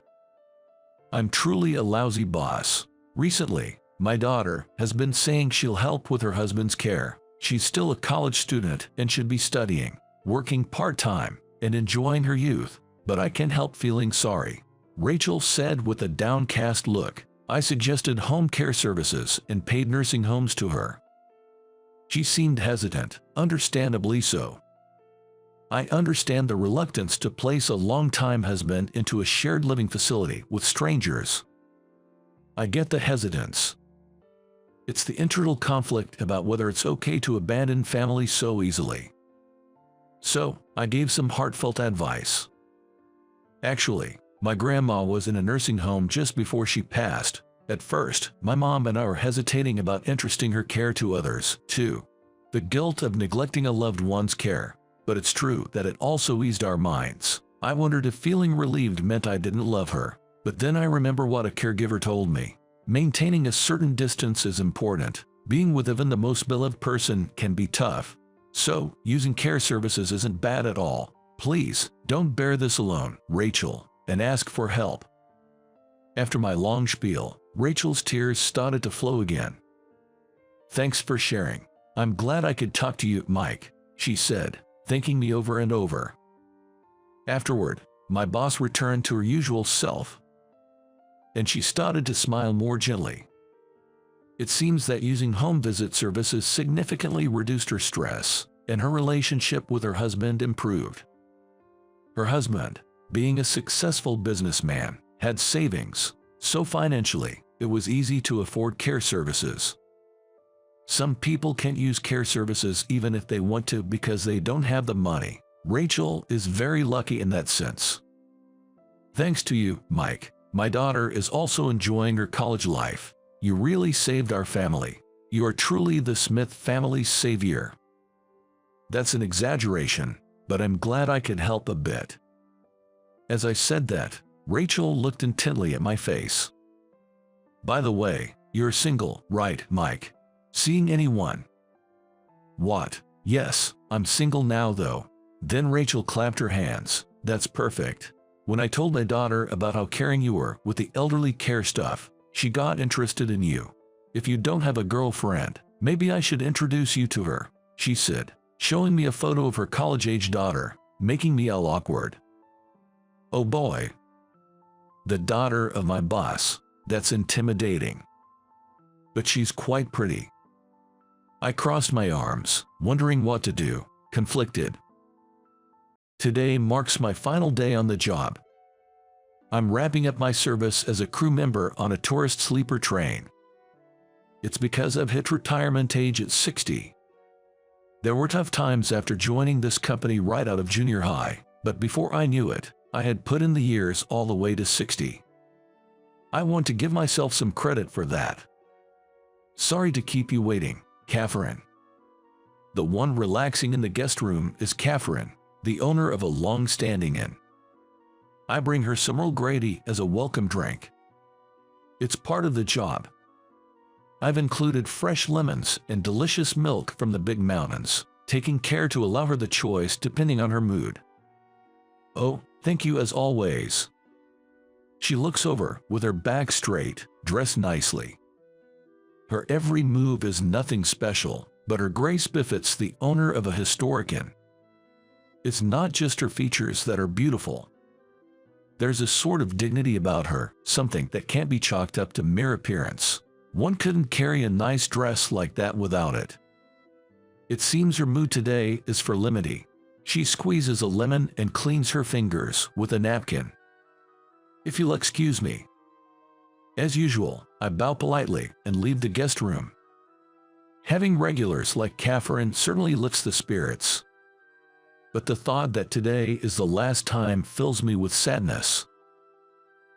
I'm truly a lousy boss. Recently, my daughter has been saying she'll help with her husband's care. She's still a college student and should be studying, working part-time, and enjoying her youth, but I can't help feeling sorry. Rachel said with a downcast look. I suggested home care services and paid nursing homes to her. She seemed hesitant, understandably so. I understand the reluctance to place a long-time husband into a shared living facility with strangers. I get the hesitance. It's the internal conflict about whether it's okay to abandon family so easily. So, I gave some heartfelt advice. Actually, my grandma was in a nursing home just before she passed. At first, my mom and I were hesitating about entrusting her care to others, too. The guilt of neglecting a loved one's care. But it's true that it also eased our minds. I wondered if feeling relieved meant I didn't love her. But then I remember what a caregiver told me. Maintaining a certain distance is important. Being with even the most beloved person can be tough. So, using care services isn't bad at all. Please, don't bear this alone, Rachel, and ask for help. After my long spiel, Rachel's tears started to flow again. Thanks for sharing. I'm glad I could talk to you, Mike, she said, thanking me over and over. Afterward, my boss returned to her usual self, and she started to smile more gently. It seems that using home visit services significantly reduced her stress, and her relationship with her husband improved. Her husband, being a successful businessman, had savings, so financially, it was easy to afford care services. Some people can't use care services even if they want to because they don't have the money. Rachel is very lucky in that sense. Thanks to you, Mike, my daughter is also enjoying her college life. You really saved our family. You are truly the Smith family's savior. That's an exaggeration, but I'm glad I could help a bit. As I said that, Rachel looked intently at my face. By the way, you're single, right, Mike? Seeing anyone? What? Yes, I'm single now though. Then Rachel clapped her hands. That's perfect. When I told my daughter about how caring you were with the elderly care stuff, she got interested in you. If you don't have a girlfriend, maybe I should introduce you to her, she said, showing me a photo of her college-age daughter, making me all awkward. Oh boy. The daughter of my boss. That's intimidating. But she's quite pretty. I crossed my arms, wondering what to do, conflicted. Today marks my final day on the job. I'm wrapping up my service as a crew member on a tourist sleeper train. It's because I've hit retirement age at 60. There were tough times after joining this company right out of junior high, but before I knew it, I had put in the years all the way to 60. I want to give myself some credit for that. Sorry to keep you waiting, Catherine. The one relaxing in the guest room is Catherine, the owner of a long-standing inn. I bring her some Earl Grey as a welcome drink. It's part of the job. I've included fresh lemons and delicious milk from the big mountains, taking care to allow her the choice depending on her mood. Oh, thank you as always. She looks over with her back straight, dressed nicely. Her every move is nothing special, but her grace befits the owner of a historic inn. It's not just her features that are beautiful. There's a sort of dignity about her, something that can't be chalked up to mere appearance. One couldn't carry a nice dress like that without it. It seems her mood today is for lemony. She squeezes a lemon and cleans her fingers with a napkin. If you'll excuse me. As usual, I bow politely and leave the guest room. Having regulars like Catherine certainly lifts the spirits. But the thought that today is the last time fills me with sadness.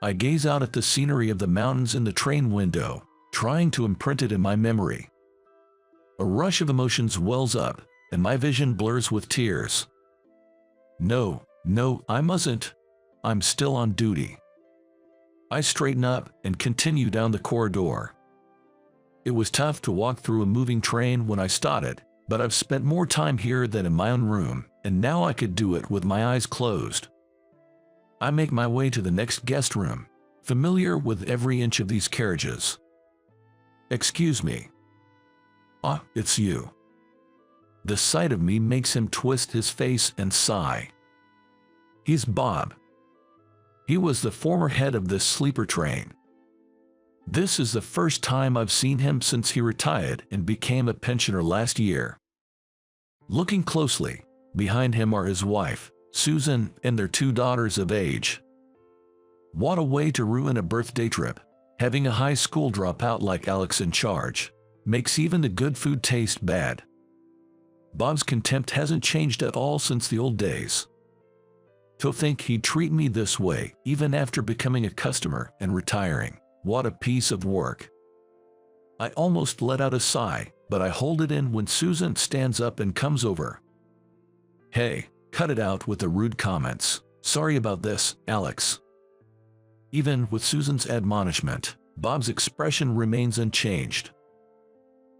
I gaze out at the scenery of the mountains in the train window, trying to imprint it in my memory. A rush of emotions wells up, and my vision blurs with tears. No, I mustn't. I'm still on duty. I straighten up and continue down the corridor. It was tough to walk through a moving train when I started, but I've spent more time here than in my own room, and now I could do it with my eyes closed. I make my way to the next guest room, familiar with every inch of these carriages. Excuse me. Ah, it's you. The sight of me makes him twist his face and sigh. He's Bob. He was the former head of this sleeper train. This is the first time I've seen him since he retired and became a pensioner last year. Looking closely, behind him are his wife, Susan, and their 2 daughters of age. What a way to ruin a birthday trip. Having a high school dropout like Alex in charge makes even the good food taste bad. Bob's contempt hasn't changed at all since the old days. To think he'd treat me this way, even after becoming a customer and retiring. What a piece of work. I almost let out a sigh, but I hold it in when Susan stands up and comes over. Hey, cut it out with the rude comments. Sorry about this, Alex. Even with Susan's admonishment, Bob's expression remains unchanged.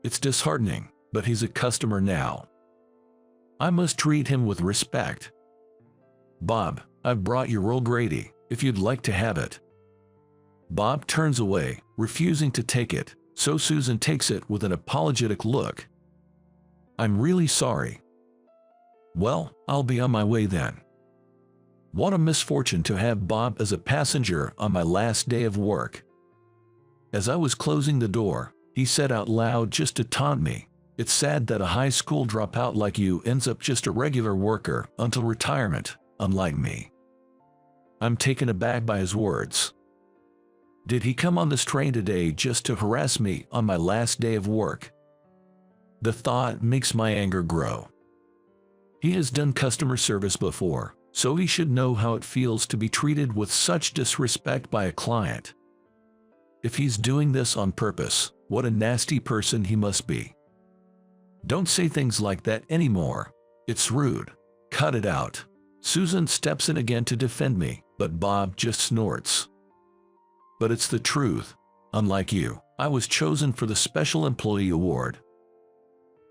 It's disheartening, but he's a customer now. I must treat him with respect. Bob, I've brought your Earl Grey, if you'd like to have it. Bob turns away, refusing to take it, so Susan takes it with an apologetic look. I'm really sorry. Well, I'll be on my way then. What a misfortune to have Bob as a passenger on my last day of work. As I was closing the door, he said out loud just to taunt me, "It's sad that a high school dropout like you ends up just a regular worker until retirement, unlike me." I'm taken aback by his words. Did he come on this train today just to harass me on my last day of work? The thought makes my anger grow. He has done customer service before, so he should know how it feels to be treated with such disrespect by a client. If he's doing this on purpose, what a nasty person he must be. Don't say things like that anymore. It's rude. Cut it out. Susan steps in again to defend me, but Bob just snorts. But it's the truth. Unlike you, I was chosen for the Special Employee Award.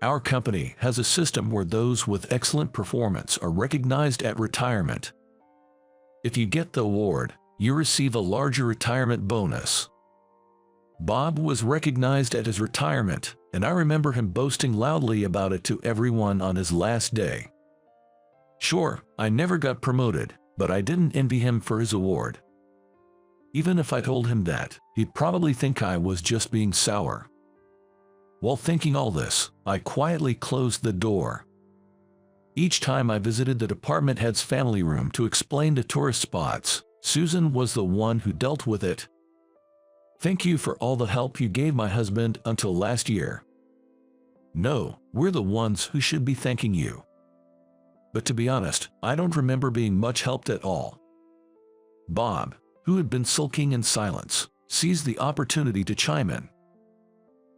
Our company has a system where those with excellent performance are recognized at retirement. If you get the award, you receive a larger retirement bonus. Bob was recognized at his retirement, and I remember him boasting loudly about it to everyone on his last day. Sure, I never got promoted, but I didn't envy him for his award. Even if I told him that, he'd probably think I was just being sour. While thinking all this, I quietly closed the door. Each time I visited the department head's family room to explain the tourist spots, Susan was the one who dealt with it. Thank you for all the help you gave my husband until last year. No, we're the ones who should be thanking you. But to be honest, I don't remember being much helped at all. Bob, who had been sulking in silence, seized the opportunity to chime in.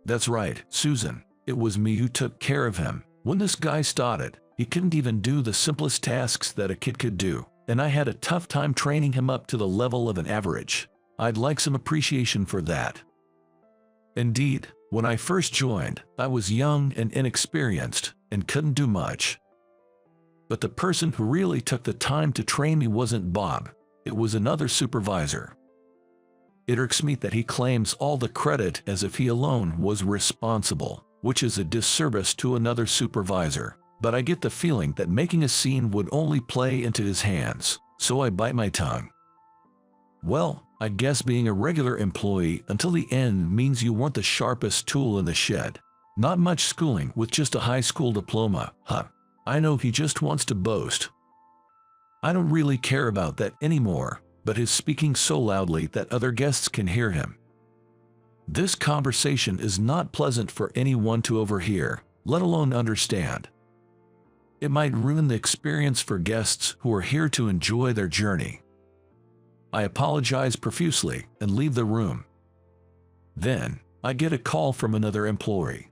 That's right, Susan, it was me who took care of him. When this guy started, he couldn't even do the simplest tasks that a kid could do, and I had a tough time training him up to the level of an average. I'd like some appreciation for that. Indeed, when I first joined, I was young and inexperienced, and couldn't do much. But the person who really took the time to train me wasn't Bob, it was another supervisor. It irks me that he claims all the credit as if he alone was responsible, which is a disservice to another supervisor, but I get the feeling that making a scene would only play into his hands, so I bite my tongue. Well, I guess being a regular employee until the end means you weren't the sharpest tool in the shed. Not much schooling with just a high school diploma, huh? I know he just wants to boast. I don't really care about that anymore, but he's speaking so loudly that other guests can hear him. This conversation is not pleasant for anyone to overhear, let alone understand. It might ruin the experience for guests who are here to enjoy their journey. I apologize profusely and leave the room. Then, I get a call from another employee.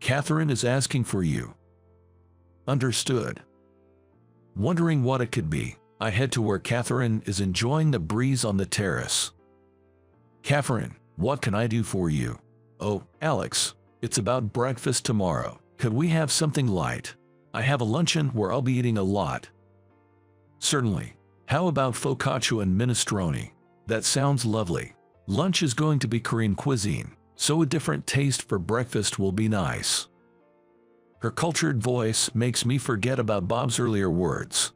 Catherine is asking for you. Understood. Wondering what it could be, I head to where Catherine is enjoying the breeze on the terrace. Catherine, what can I do for you? Oh, Alex, it's about breakfast tomorrow. Could we have something light? I have a luncheon where I'll be eating a lot. Certainly. How about focaccia and minestrone? That sounds lovely. Lunch is going to be Korean cuisine, so a different taste for breakfast will be nice. Her cultured voice makes me forget about Bob's earlier words.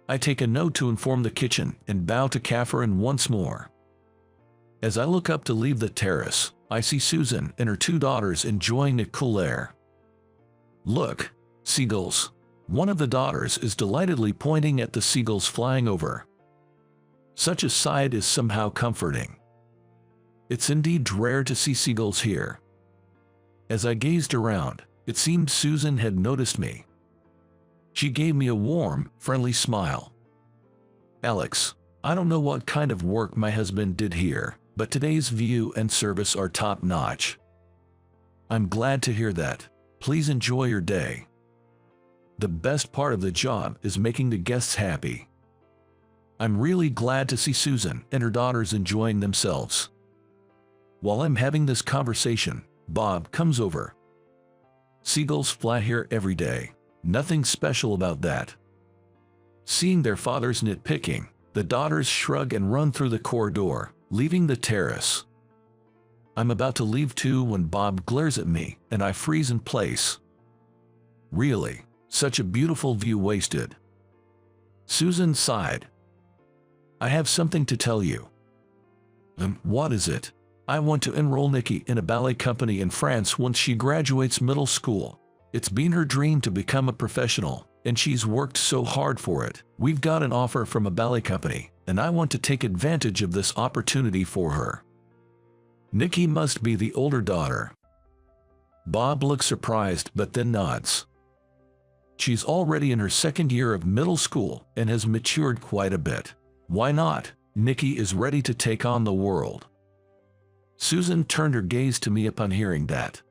I take a note to inform the kitchen and bow to Catherine once more. As I look up to leave the terrace, I see Susan and her 2 daughters enjoying the cool air. Look, seagulls. One of the daughters is delightedly pointing at the seagulls flying over. Such a sight is somehow comforting. It's indeed rare to see seagulls here. As I gazed around, it seemed Susan had noticed me. She gave me a warm, friendly smile. Alex, I don't know what kind of work my husband did here, but today's view and service are top-notch. I'm glad to hear that. Please enjoy your day. The best part of the job is making the guests happy. I'm really glad to see Susan and her daughters enjoying themselves. While I'm having this conversation, Bob comes over. Seagulls fly here every day. Nothing special about that. Seeing their father's nitpicking, the daughters shrug and run through the corridor, leaving the terrace. I'm about to leave too when Bob glares at me and I freeze in place. Really, such a beautiful view wasted. Susan sighed. I have something to tell you. What is it? I want to enroll Nikki in a ballet company in France once she graduates middle school. It's been her dream to become a professional, and she's worked so hard for it. We've got an offer from a ballet company, and I want to take advantage of this opportunity for her. Nikki must be the older daughter. Bob looks surprised but then nods. She's already in her 2nd year of middle school and has matured quite a bit. Why not? Nikki is ready to take on the world. Susan turned her gaze to me upon hearing that.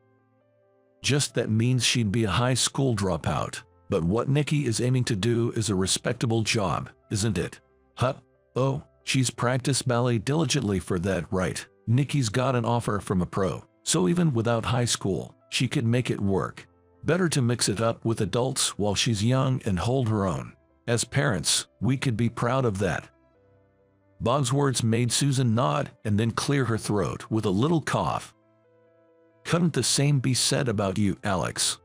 Just that means she'd be a high school dropout, but what Nikki is aiming to do is a respectable job, isn't it? Huh? Oh, she's practiced ballet diligently for that, right? Nikki's got an offer from a pro, so even without high school, she could make it work. Better to mix it up with adults while she's young and hold her own. As parents, we could be proud of that. Bob's words made Susan nod and then clear her throat with a little cough. Couldn't the same be said about you, Alex?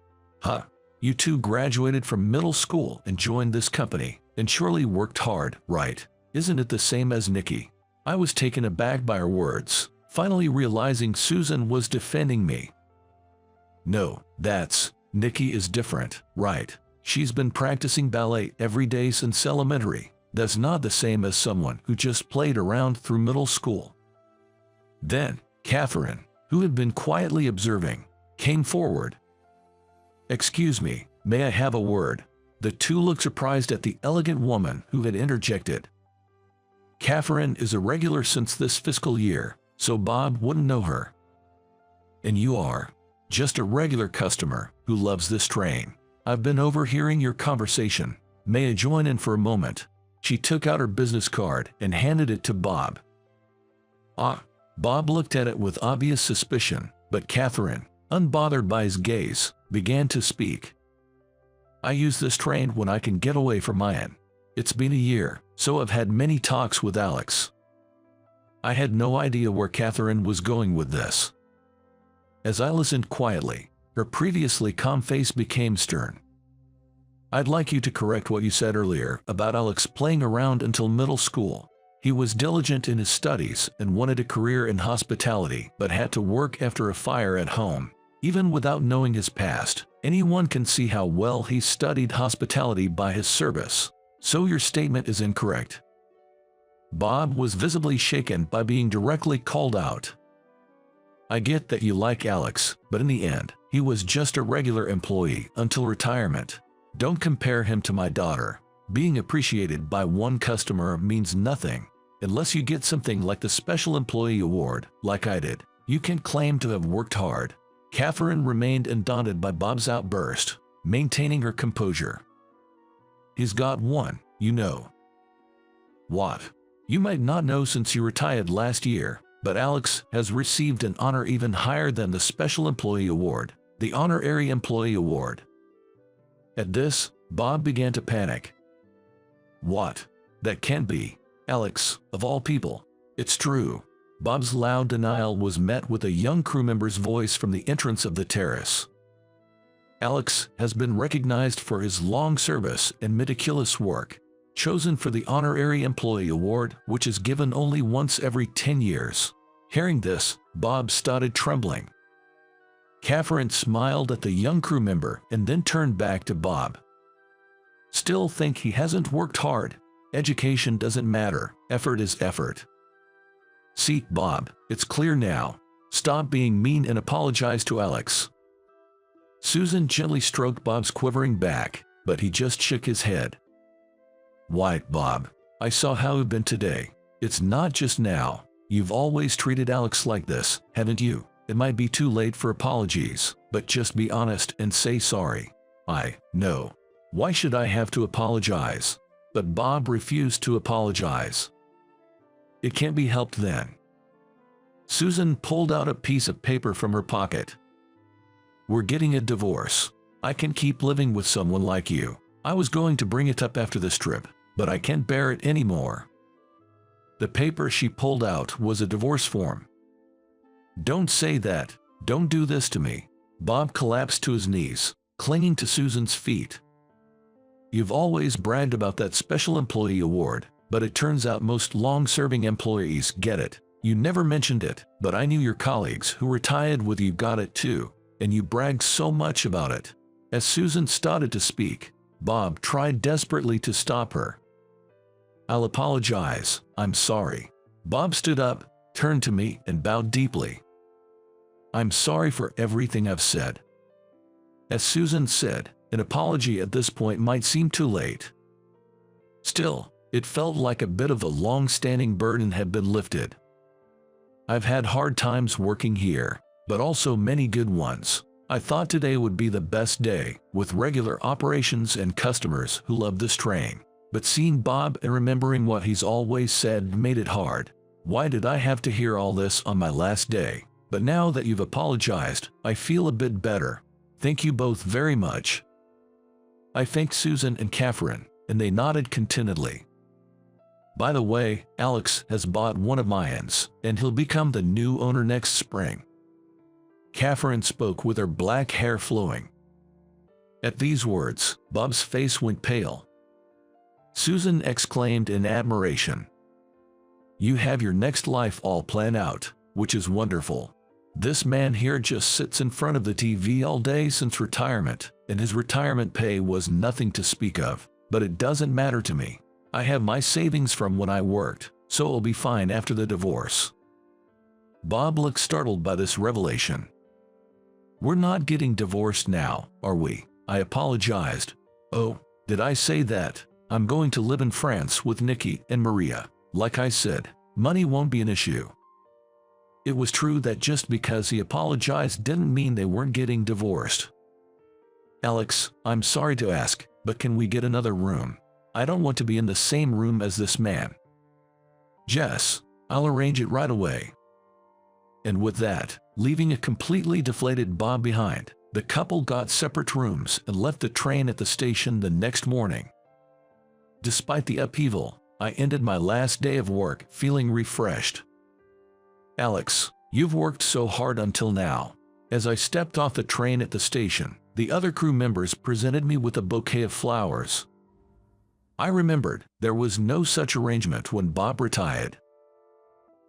Huh? You two graduated from middle school and joined this company, and surely worked hard, right? Isn't it the same as Nikki? I was taken aback by her words, finally realizing Susan was defending me. No, Nikki is different, right? She's been practicing ballet every day since elementary. That's not the same as someone who just played around through middle school. Then, Catherine, who had been quietly observing, came forward. Excuse me, may I have a word? The two looked surprised at the elegant woman who had interjected. Catherine is a regular since this fiscal year, so Bob wouldn't know her. And you are just a regular customer who loves this train. I've been overhearing your conversation. May I join in for a moment? She took out her business card and handed it to Bob. Bob looked at it with obvious suspicion, but Catherine, unbothered by his gaze, began to speak. I use this train when I can get away from mine. It's been a year, so I've had many talks with Alex. I had no idea where Catherine was going with this. As I listened quietly, her previously calm face became stern. I'd like you to correct what you said earlier about Alex playing around until middle school. He was diligent in his studies and wanted a career in hospitality, but had to work after a fire at home. Even without knowing his past, anyone can see how well he studied hospitality by his service. So your statement is incorrect. Bob was visibly shaken by being directly called out. I get that you like Alex, but in the end, he was just a regular employee until retirement. Don't compare him to my daughter. Being appreciated by one customer means nothing. Unless you get something like the Special Employee Award, like I did, you can claim to have worked hard. Catherine remained undaunted by Bob's outburst, maintaining her composure. He's got one, you know. What? You might not know since you retired last year, but Alex has received an honor even higher than the Special Employee Award, the Honorary Employee Award. At this, Bob began to panic. What? That can't be. Alex, of all people. It's true. Bob's loud denial was met with a young crew member's voice from the entrance of the terrace. Alex has been recognized for his long service and meticulous work, chosen for the Honorary Employee Award, which is given only once every 10 years. Hearing this, Bob started trembling. Catherine smiled at the young crew member and then turned back to Bob. Still think he hasn't worked hard? Education doesn't matter, effort is effort. See, Bob, it's clear now. Stop being mean and apologize to Alex. Susan gently stroked Bob's quivering back, but he just shook his head. Why, Bob, I saw how you've been today. It's not just now. You've always treated Alex like this, haven't you? It might be too late for apologies, but just be honest and say sorry. No. Why should I have to apologize? But Bob refused to apologize. It can't be helped then. Susan pulled out a piece of paper from her pocket. We're getting a divorce. I can't keep living with someone like you. I was going to bring it up after this trip, but I can't bear it anymore. The paper she pulled out was a divorce form. Don't say that. Don't do this to me. Bob collapsed to his knees, clinging to Susan's feet. You've always bragged about that special employee award, but it turns out most long-serving employees get it. You never mentioned it, but I knew your colleagues who retired with you got it too, and you bragged so much about it. As Susan started to speak, Bob tried desperately to stop her. I'll apologize. I'm sorry. Bob stood up, turned to me, and bowed deeply. I'm sorry for everything I've said. As Susan said, an apology at this point might seem too late. Still, it felt like a bit of a long-standing burden had been lifted. I've had hard times working here, but also many good ones. I thought today would be the best day, with regular operations and customers who love this train. But seeing Bob and remembering what he's always said made it hard. Why did I have to hear all this on my last day? But now that you've apologized, I feel a bit better. Thank you both very much. I thanked Susan and Catherine, and they nodded contentedly. By the way, Alex has bought one of mines, and he'll become the new owner next spring. Catherine spoke with her black hair flowing. At these words, Bob's face went pale. Susan exclaimed in admiration. You have your next life all planned out, which is wonderful. This man here just sits in front of the TV all day since retirement, and his retirement pay was nothing to speak of, but it doesn't matter to me. I have my savings from when I worked, so it'll be fine after the divorce. Bob looked startled by this revelation. We're not getting divorced now, are we? I apologized. Oh, did I say that? I'm going to live in France with Nikki and Maria. Like I said, money won't be an issue. It was true that just because he apologized didn't mean they weren't getting divorced. Alex, I'm sorry to ask, but can we get another room? I don't want to be in the same room as this man. Jess, I'll arrange it right away. And with that, leaving a completely deflated Bob behind, the couple got separate rooms and left the train at the station the next morning. Despite the upheaval, I ended my last day of work feeling refreshed. Alex, you've worked so hard until now. As I stepped off the train at the station, the other crew members presented me with a bouquet of flowers. I remembered there was no such arrangement when Bob retired.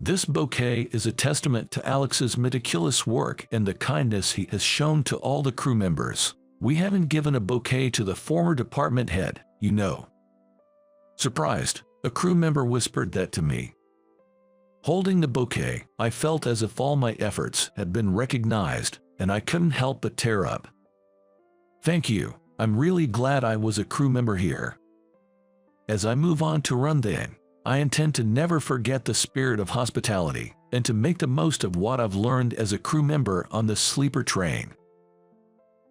This bouquet is a testament to Alex's meticulous work and the kindness he has shown to all the crew members. We haven't given a bouquet to the former department head, you know. Surprised, a crew member whispered that to me. Holding the bouquet, I felt as if all my efforts had been recognized, and I couldn't help but tear up. Thank you. I'm really glad I was a crew member here. As I move on to run the inn, I intend to never forget the spirit of hospitality and to make the most of what I've learned as a crew member on the sleeper train.